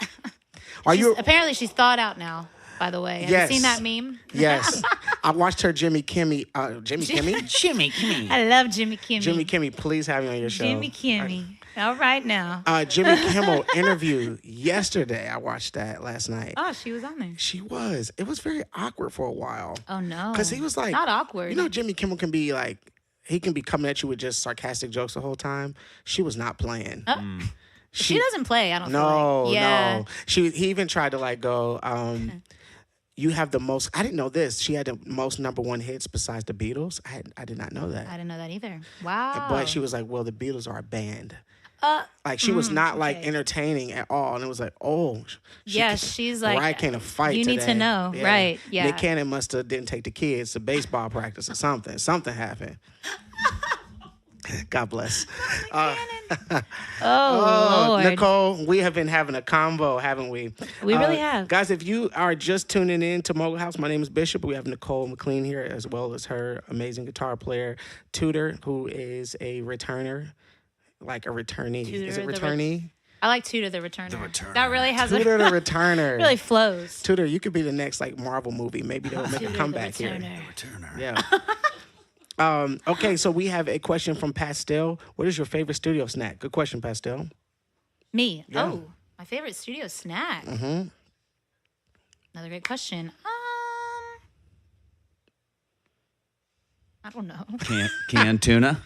Speaker 5: Are you?
Speaker 7: Apparently, she's thawed out now, by the way. Have
Speaker 5: Yes.
Speaker 7: you seen that meme?
Speaker 5: Yes. I watched her Jimmy Kimmel.
Speaker 6: Jimmy Kimmel.
Speaker 7: I love Jimmy Kimmel.
Speaker 5: Jimmy Kimmel, please have me on your show.
Speaker 7: Jimmy Kimmel. All right now.
Speaker 5: Jimmy Kimmel interview yesterday. I watched that last night.
Speaker 7: Oh, she was on there.
Speaker 5: She was. It was very awkward for a while.
Speaker 7: Oh, no.
Speaker 5: Because he was like.
Speaker 7: Not awkward.
Speaker 5: You know, Jimmy Kimmel can be like, he can be coming at you with just sarcastic jokes the whole time. She was not playing.
Speaker 7: She doesn't play, I don't
Speaker 5: No,
Speaker 7: feel like. Yeah.
Speaker 5: no. He even tried to like go, you have the most, I didn't know this. She had the most #1 hits besides the Beatles. I did not know that.
Speaker 7: I didn't know that either. Wow.
Speaker 5: But she was like, well, the Beatles are a band. Like, she was not like entertaining at all. And it was like, oh.
Speaker 7: She's like,
Speaker 5: Mariah came to fight
Speaker 7: you need
Speaker 5: today.
Speaker 7: to know. Right, yeah.
Speaker 5: Nick Cannon must have didn't take the kids to baseball practice or something. Something happened. God bless.
Speaker 7: Oh, Lord.
Speaker 5: Nicole, we have been having a convo, haven't we?
Speaker 7: We really have.
Speaker 5: Guys, if you are just tuning in to Mogul House, my name is Bishop. We have Nicole McLean here, as well as her amazing guitar player, Tudor, who is a returner, like a returnee. Is it
Speaker 7: Tudor, the
Speaker 5: returnee?
Speaker 7: I like Tudor the Returner. That really has
Speaker 5: Tudor the returner.
Speaker 7: really flows.
Speaker 5: Tudor, you could be the next like Marvel movie. Maybe they'll make
Speaker 7: Tudor
Speaker 5: a
Speaker 7: the
Speaker 5: comeback here.
Speaker 7: Returner.
Speaker 5: Yeah. Okay, so we have a question from Pastel. What is your favorite studio snack? Good question, Pastel.
Speaker 7: Me.
Speaker 5: Yeah.
Speaker 7: Oh, my favorite studio snack.
Speaker 5: Mm-hmm.
Speaker 7: Another great question. I don't know.
Speaker 6: Canned tuna.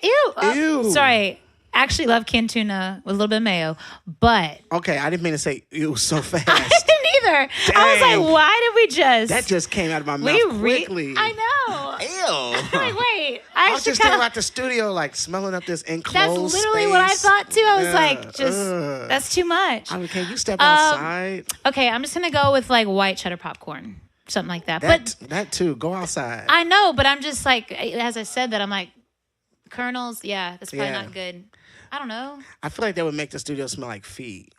Speaker 7: Ew.
Speaker 5: Ew.
Speaker 7: Sorry. Actually love canned tuna with a little bit of mayo, but
Speaker 5: Okay, I didn't mean to say ew so fast.
Speaker 7: I didn't either. I was
Speaker 5: Dang.
Speaker 7: like, why did we just?
Speaker 5: That just came out of my mouth quickly.
Speaker 7: I know.
Speaker 6: Ew.
Speaker 7: Like, wait.
Speaker 5: I
Speaker 7: I
Speaker 5: was
Speaker 7: actually
Speaker 5: just
Speaker 7: kind
Speaker 5: thinking
Speaker 7: of.
Speaker 5: about the studio, like smelling up this enclosed
Speaker 7: That's literally what I
Speaker 5: space.
Speaker 7: thought too. I was
Speaker 5: Yeah,
Speaker 7: like, just
Speaker 5: ugh.
Speaker 7: that's too much.
Speaker 5: I mean, can you step outside?
Speaker 7: Okay, I'm just gonna go with like white cheddar popcorn, something like that. But
Speaker 5: That too. Go outside.
Speaker 7: I know, but I'm just like, as I said that, I'm like, kernels. Yeah, that's probably
Speaker 5: Yeah.
Speaker 7: not good. I don't know.
Speaker 5: I feel like that would make the studio smell like feet.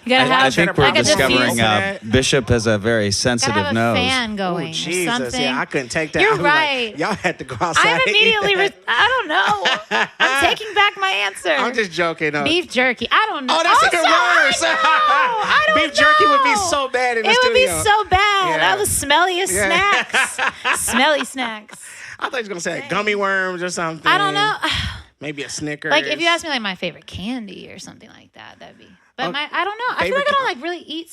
Speaker 7: You gotta
Speaker 6: I
Speaker 7: have
Speaker 6: think we're
Speaker 7: like a
Speaker 6: discovering
Speaker 7: diffuse-
Speaker 6: Bishop has a very
Speaker 7: gotta
Speaker 6: sensitive
Speaker 7: have a
Speaker 6: nose.
Speaker 7: fan
Speaker 5: Oh,
Speaker 7: going. or
Speaker 5: Jesus.
Speaker 7: something.
Speaker 5: Yeah, I couldn't take that.
Speaker 7: You're
Speaker 5: I was like,
Speaker 7: right.
Speaker 5: y'all had to go outside.
Speaker 7: I'm
Speaker 5: and eat
Speaker 7: immediately.
Speaker 5: that.
Speaker 7: I don't know. I'm taking back my answer.
Speaker 5: I'm just joking.
Speaker 7: beef jerky. I don't know.
Speaker 5: Oh, that's even
Speaker 7: Also,
Speaker 5: worse.
Speaker 7: I don't
Speaker 5: Beef jerky would be
Speaker 7: know.
Speaker 5: so bad in the
Speaker 7: It would
Speaker 5: studio.
Speaker 7: be so bad.
Speaker 5: Yeah.
Speaker 7: All the smelliest
Speaker 5: Yeah.
Speaker 7: snacks. Smelly snacks.
Speaker 5: I thought you were going to say gummy worms or something.
Speaker 7: I don't know.
Speaker 5: Maybe a Snickers.
Speaker 7: Like if you ask me like my favorite candy or something like that, that'd be. But
Speaker 5: Oh,
Speaker 7: I don't know. I feel
Speaker 5: favorite
Speaker 7: like I don't like really eat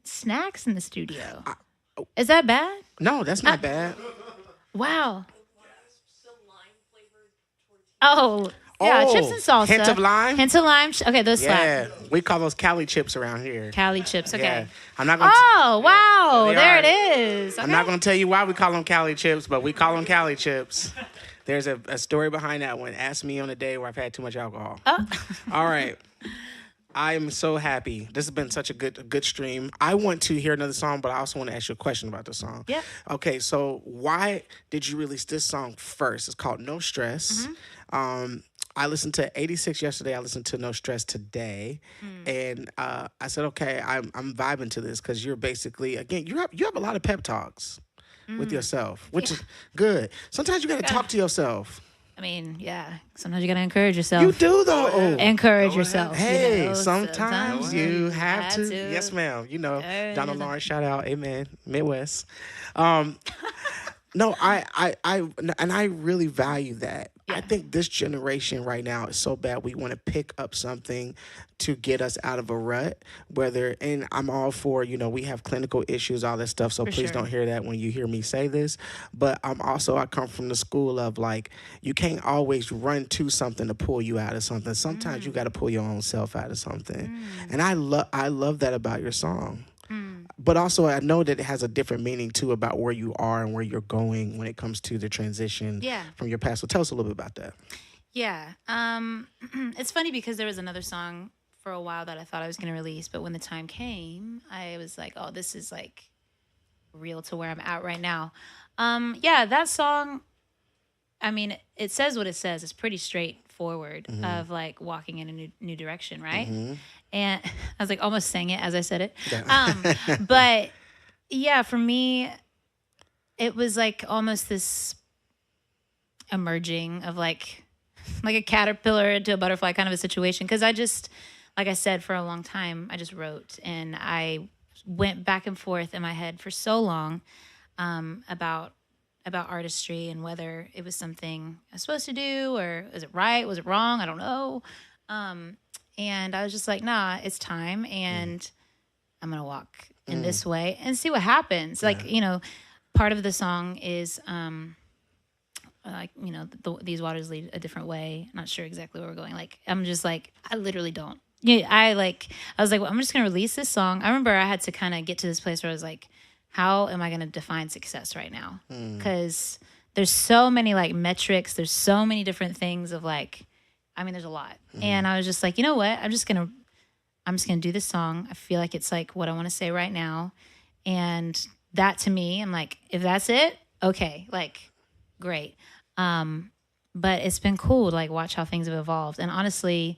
Speaker 7: snacks in the studio. Is that bad?
Speaker 5: No, that's not bad.
Speaker 7: Wow. Oh. Yeah,
Speaker 5: Oh,
Speaker 7: chips and salsa.
Speaker 5: hint of lime?
Speaker 7: Hint of lime. Okay, those
Speaker 5: Yeah,
Speaker 7: slap.
Speaker 5: we call those Cali chips around here.
Speaker 7: Cali chips. Okay.
Speaker 5: Yeah. I'm not going to
Speaker 7: Oh, wow.
Speaker 5: They
Speaker 7: There
Speaker 5: are.
Speaker 7: it is. Okay.
Speaker 5: I'm not going to tell you why we call them Cali chips, but we call them Cali chips. There's a story behind that one. Ask me on a day where I've had too much alcohol.
Speaker 7: Oh.
Speaker 5: All right. I am so happy. This has been such a good stream. I want to hear another song, but I also want to ask you a question about the song.
Speaker 7: Yeah.
Speaker 5: Okay, so why did you release this song first? It's called No Stress. I listened to 86 yesterday. I listened to No Stress today, and I said, okay, I'm vibing to this because you're basically, again, you have a lot of pep talks with yourself, which is good. Sometimes you got to talk to yourself.
Speaker 7: I mean, yeah. Sometimes you gotta encourage yourself.
Speaker 5: You do though.
Speaker 7: Encourage yourself.
Speaker 5: Hey,
Speaker 7: you know,
Speaker 5: sometimes you have to.
Speaker 7: to.
Speaker 5: Yes, ma'am. You know,
Speaker 7: Encourage
Speaker 5: Donald
Speaker 7: yourself.
Speaker 5: Lawrence, shout out, amen, Midwest. No, I really value that. I think this generation right now is so bad. We want to pick up something to get us out of a rut. And I'm all for, we have clinical issues, all that stuff. So please don't hear that when you hear me say this. But I come from the school of like, you can't always run to something to pull you out of something. Sometimes you got to pull your own self out of something. And I love that about your song. But also, I know that it has a different meaning, too, about where you are and where you're going when it comes to the transition from your past. So tell us a little bit about that.
Speaker 7: Yeah. It's funny because there was another song for a while that I thought I was going to release. But when the time came, I was like, oh, this is like real to where I'm at right now. That song, I mean, it says what it says. It's pretty straightforward of like walking in a new direction, right? And I was like almost sang it as I said it. Yeah. But yeah, for me, it was like almost this emerging of like a caterpillar into a butterfly kind of a situation. Because I just, like I said, for a long time, I just wrote and I went back and forth in my head for so long about artistry and whether it was something I was supposed to do or is it right? Was it wrong? I don't know. And I was just like, nah, it's time. And I'm going to walk in this way and see what happens. Like, part of the song is like, these waters lead a different way. Not sure exactly where we're going. Like, I'm just like, I literally don't. Yeah, I was like, well, I'm just going to release this song. I remember I had to kind of get to this place where I was like, how am I going to define success right now? Because there's so many like metrics. There's so many different things of like, I mean, there's a lot. And I was just like, you know what? I'm just going to do this song. I feel like it's like what I want to say right now. And that to me, I'm like, if that's it, okay, like, great. But it's been cool to like watch how things have evolved. And honestly,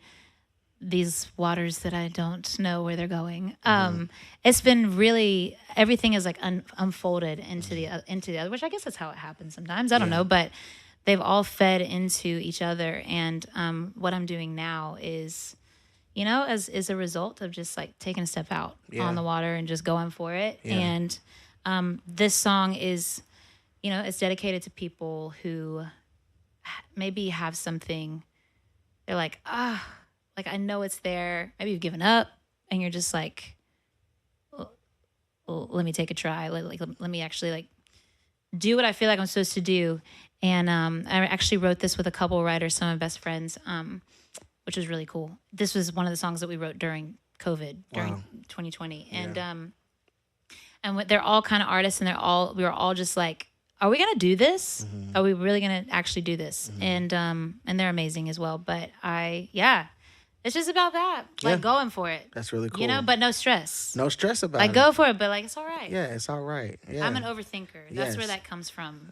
Speaker 7: these waters that I don't know where they're going, it's been really, everything is like unfolded into the other, which I guess that's how it happens sometimes. I don't know, but they've all fed into each other. And what I'm doing now is, is a result of just like taking a step out on the water and just going for it. Yeah. And this song is, it's dedicated to people who maybe have something, they're like, like I know it's there. Maybe you've given up and you're just like, well, let me take a try. Let me actually like do what I feel like I'm supposed to do. And I actually wrote this with a couple of writers, some of my best friends, which was really cool. This was one of the songs that we wrote during COVID, during 2020. And they're all kind of artists, and we were all just like, are we going to do this? Are we really going to actually do this? And they're amazing as well. But it's just about that, like going for it.
Speaker 5: That's really cool.
Speaker 7: But no stress.
Speaker 5: No stress about it.
Speaker 7: Like go for it, but like it's all right.
Speaker 5: Yeah, it's all right. Yeah.
Speaker 7: I'm an overthinker. That's where that comes from.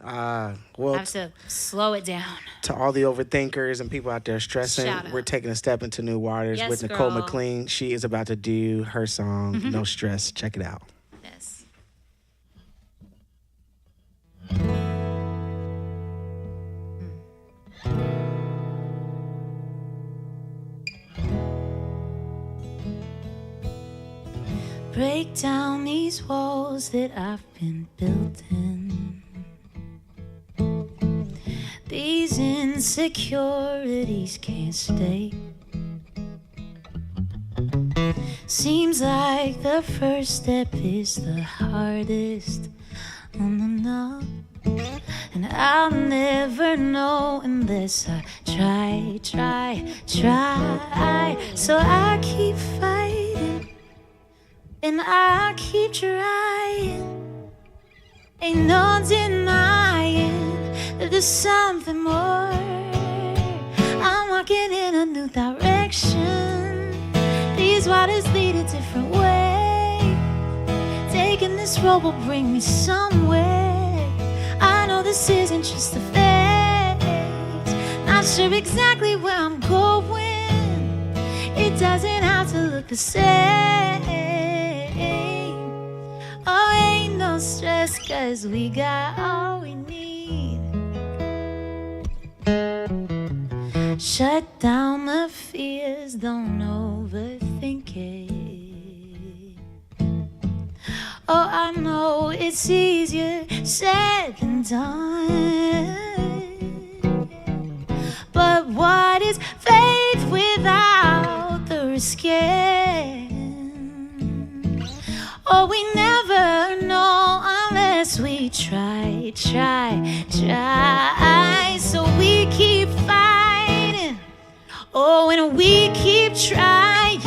Speaker 5: Well,
Speaker 7: I have to slow it down.
Speaker 5: To all the overthinkers and people out there stressing, we're taking a step into new waters with Nicole McLean. She is about to do her song, No Stress. Check it out.
Speaker 7: Yes.
Speaker 2: Break down these walls that I've been building. These insecurities can't stay. Seems like the first step is the hardest. Oh, no. And I'll never know unless I try. So I keep fighting and I keep trying. Ain't no denying that there's something more. I'm walking in a new direction. These waters lead a different way. Taking this road will bring me somewhere. I know this isn't just a phase. Not sure exactly where I'm going. It doesn't have to look the same. Oh, ain't no stress, 'cause we got all we need. Shut down the fears, don't overthink it. Oh, I know it's easier said than done. try. So we keep fighting. Oh, and we keep trying.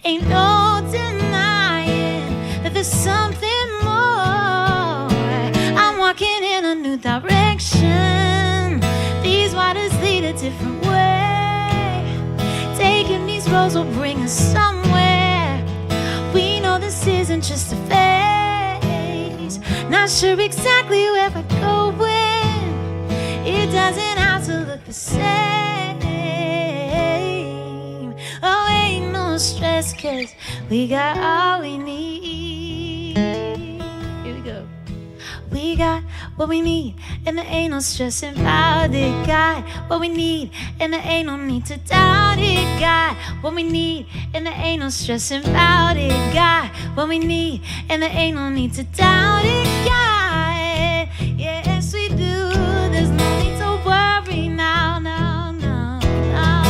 Speaker 2: Ain't no denying that there's something more. I'm walking in a new direction. These waters lead a different way. Taking these roads will bring us somewhere. We know this isn't just a phase. Not sure exactly where we're going. It doesn't have to look the same. Oh, ain't no stress, 'cause we got all we need. Here we go. We got what we need, and there ain't no stressing about it. Got what we need, and there ain't no need to doubt it. Got what we need, and there ain't no stressing about it. Got what we need, and there ain't no need to doubt it. Got it, yes we do. There's no need to worry now, now, now, now.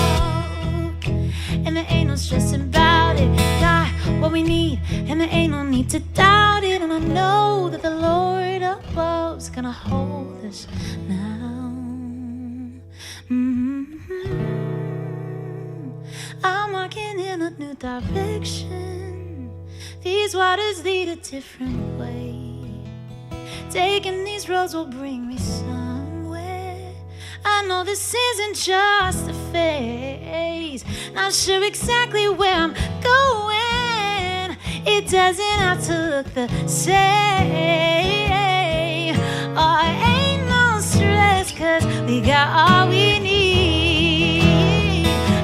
Speaker 2: And there ain't no stressing about it. Got what we need, and there ain't no need to doubt it. And I know that the Lord above's gonna hold us now. I'm walking in a new direction. These waters lead a different way. Taking these roads will bring me somewhere. I know this isn't just a phase. Not sure exactly where I'm going. It doesn't have to look the same. Oh, ain't no stress, 'cause we got all we need.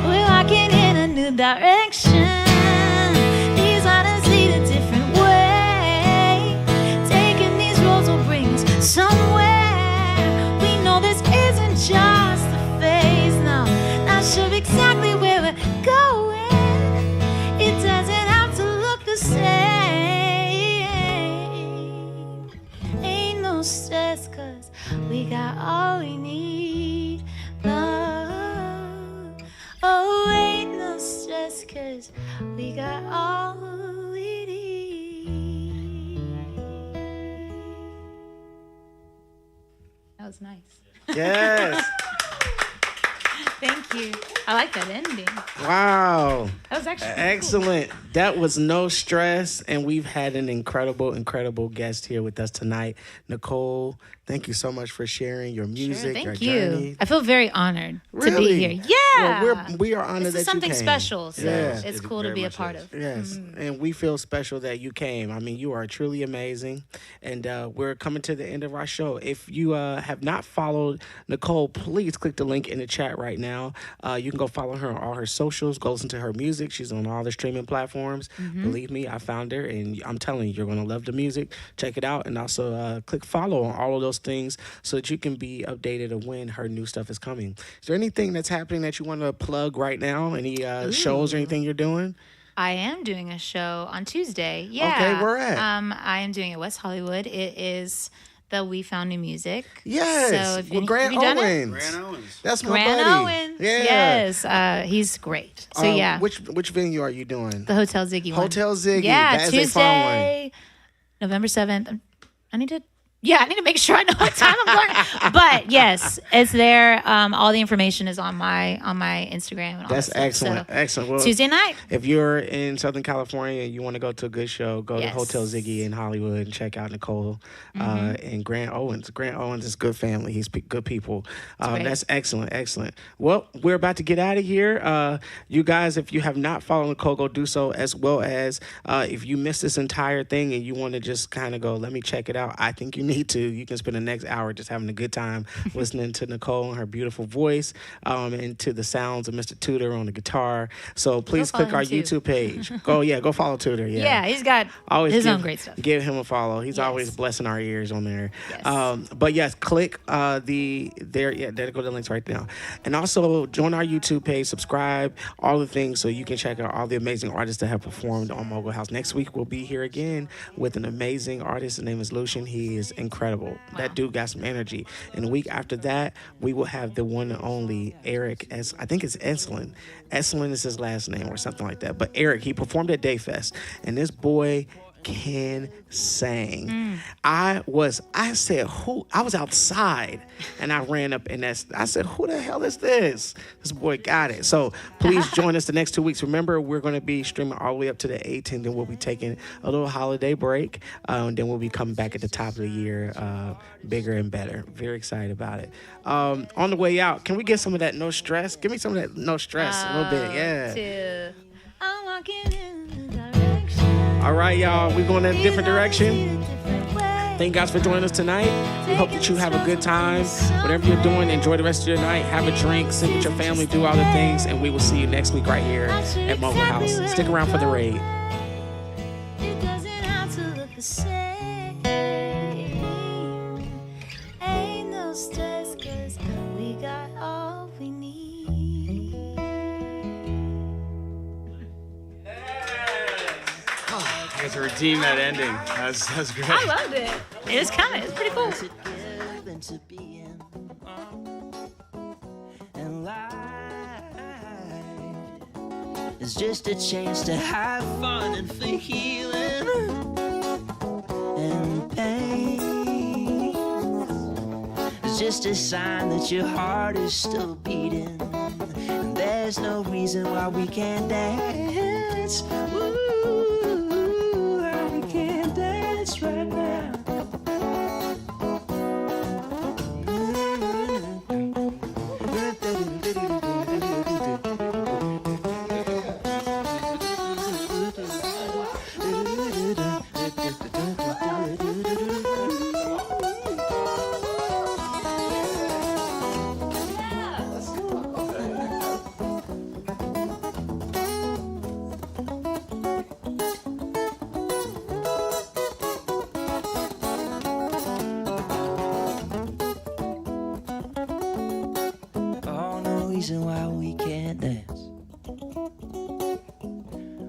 Speaker 2: We're walking in a new direction. These waters lead a different way. Taking these roads will bring us somewhere. We know this isn't just a phase, no. Not sure exactly where we're going. It doesn't have to look the same. Ain't no stress, 'cause we got all we need. Love. Oh, ain't no stress, 'cause we got all we need.
Speaker 7: That was nice.
Speaker 5: Yes.
Speaker 7: Thank you. I like that ending.
Speaker 5: Wow.
Speaker 7: That was actually cool.
Speaker 5: Excellent. That was No Stress. And we've had an incredible guest here with us tonight. Nicole, thank you so much for sharing your music,
Speaker 7: Thank
Speaker 5: your
Speaker 7: you.
Speaker 5: journey.
Speaker 7: I feel very honored to
Speaker 5: Really?
Speaker 7: be here. Yeah.
Speaker 5: Well, we are honored
Speaker 7: this
Speaker 5: that
Speaker 7: is something
Speaker 5: you came.
Speaker 7: special, so
Speaker 5: Yeah.
Speaker 7: it's
Speaker 6: It
Speaker 7: cool to
Speaker 6: very
Speaker 7: be a
Speaker 6: much
Speaker 7: part
Speaker 6: is.
Speaker 7: of.
Speaker 5: Yes, and we feel special that you came. I mean, you are truly amazing, and we're coming to the end of our show. If you have not followed Nicole, please click the link in the chat right now. You can go follow her on all her socials, go listen to her music. She's on all the streaming platforms. Believe me, I found her, and I'm telling you, you're going to love the music. Check it out, and also click follow on all of those things so that you can be updated of when her new stuff is coming. Is there anything that's happening that you want to plug right now? Any shows or anything you're doing?
Speaker 7: I am doing a show on Tuesday. Yeah.
Speaker 5: Okay, where at?
Speaker 7: I am doing it West Hollywood. It is the We Found New Music.
Speaker 5: Yes,
Speaker 7: So if
Speaker 5: with
Speaker 7: you,
Speaker 5: Grant
Speaker 7: have you done it?
Speaker 5: Owens.
Speaker 6: Grant Owens.
Speaker 5: That's my
Speaker 7: Grant
Speaker 5: buddy.
Speaker 7: Owens.
Speaker 5: Yeah.
Speaker 7: Yes. He's great. So yeah.
Speaker 5: Which venue are you doing?
Speaker 7: The Hotel Ziggy one.
Speaker 5: Hotel Ziggy.
Speaker 7: Yeah,
Speaker 5: That is a fun one.
Speaker 7: Tuesday, November 7th. I need to make sure I know what time I'm going. But yes, it's there. All the information is on my Instagram and all
Speaker 5: That's
Speaker 7: that stuff.
Speaker 5: excellent.
Speaker 7: So,
Speaker 5: Excellent. Well,
Speaker 7: Tuesday night.
Speaker 5: if you're in Southern California and you want to go to a good show, go to
Speaker 7: Yes.
Speaker 5: Hotel Ziggy in Hollywood and check out Nicole and Grant Owens. Grant Owens is good family. He's good people.
Speaker 7: great.
Speaker 5: That's excellent. Excellent. Well, we're about to get out of here. You guys, if you have not followed Nicole, go do so, as well as if you missed this entire thing and you want to just kind of go, let me check it out, I think you need to. You can spend the next hour just having a good time listening to Nicole and her beautiful voice and to the sounds of Mr. Tudor on the guitar. So please
Speaker 7: follow
Speaker 5: click our
Speaker 7: him too.
Speaker 5: YouTube page. Go follow Tudor.
Speaker 7: Yeah, he's got his own great stuff.
Speaker 5: Give him a follow. He's
Speaker 7: Yes.
Speaker 5: always blessing our ears on there.
Speaker 7: Yes.
Speaker 5: But yes, click there go the links right now. And also join our YouTube page, subscribe, all the things so you can check out all the amazing artists that have performed on Mogul House. Next week we'll be here again with an amazing artist. His name is Lucian. He is incredible. That dude got some energy. And the week after that, we will have the one and only Eric. I think it's Esselin. Esselin is his last name or something like that. But Eric, he performed at Dayfest. And this boy can sing. I was outside and I ran up and I said, who the hell is this? This boy got it. So please join us the next 2 weeks. Remember, we're going to be streaming all the way up to the 18th, and we'll be taking a little holiday break. And then we'll be coming back at the top of the year, bigger and better. Very excited about it. On the way out, can we get some of that no stress? Give me some of that no stress a little bit. Yeah.
Speaker 2: I'm walking in the direction.
Speaker 5: All right, y'all. We're going in a different direction. Thank you guys for joining us tonight. We hope that you have a good time. Whatever you're doing, enjoy the rest of your night. Have a drink, sit with your family, do all the things, and we will see you next week right here at Mogul House. Stick around for the raid.
Speaker 2: It doesn't have to look the same. Ain't no stress, 'cause we got all we need.
Speaker 6: You guys redeem that ending. That was great.
Speaker 7: I loved it. It was pretty cool.
Speaker 8: Than to be in. And life is just a chance to have fun and for healing. And pain is just a sign that your heart is still beating. And there's no reason why we can't dance. Woo, why we can't dance right now. Why we can't dance.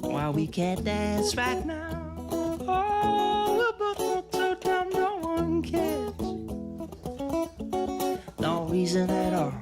Speaker 8: Why we can't dance right now. Oh, we're both not so dumb, no one cares. No reason at all.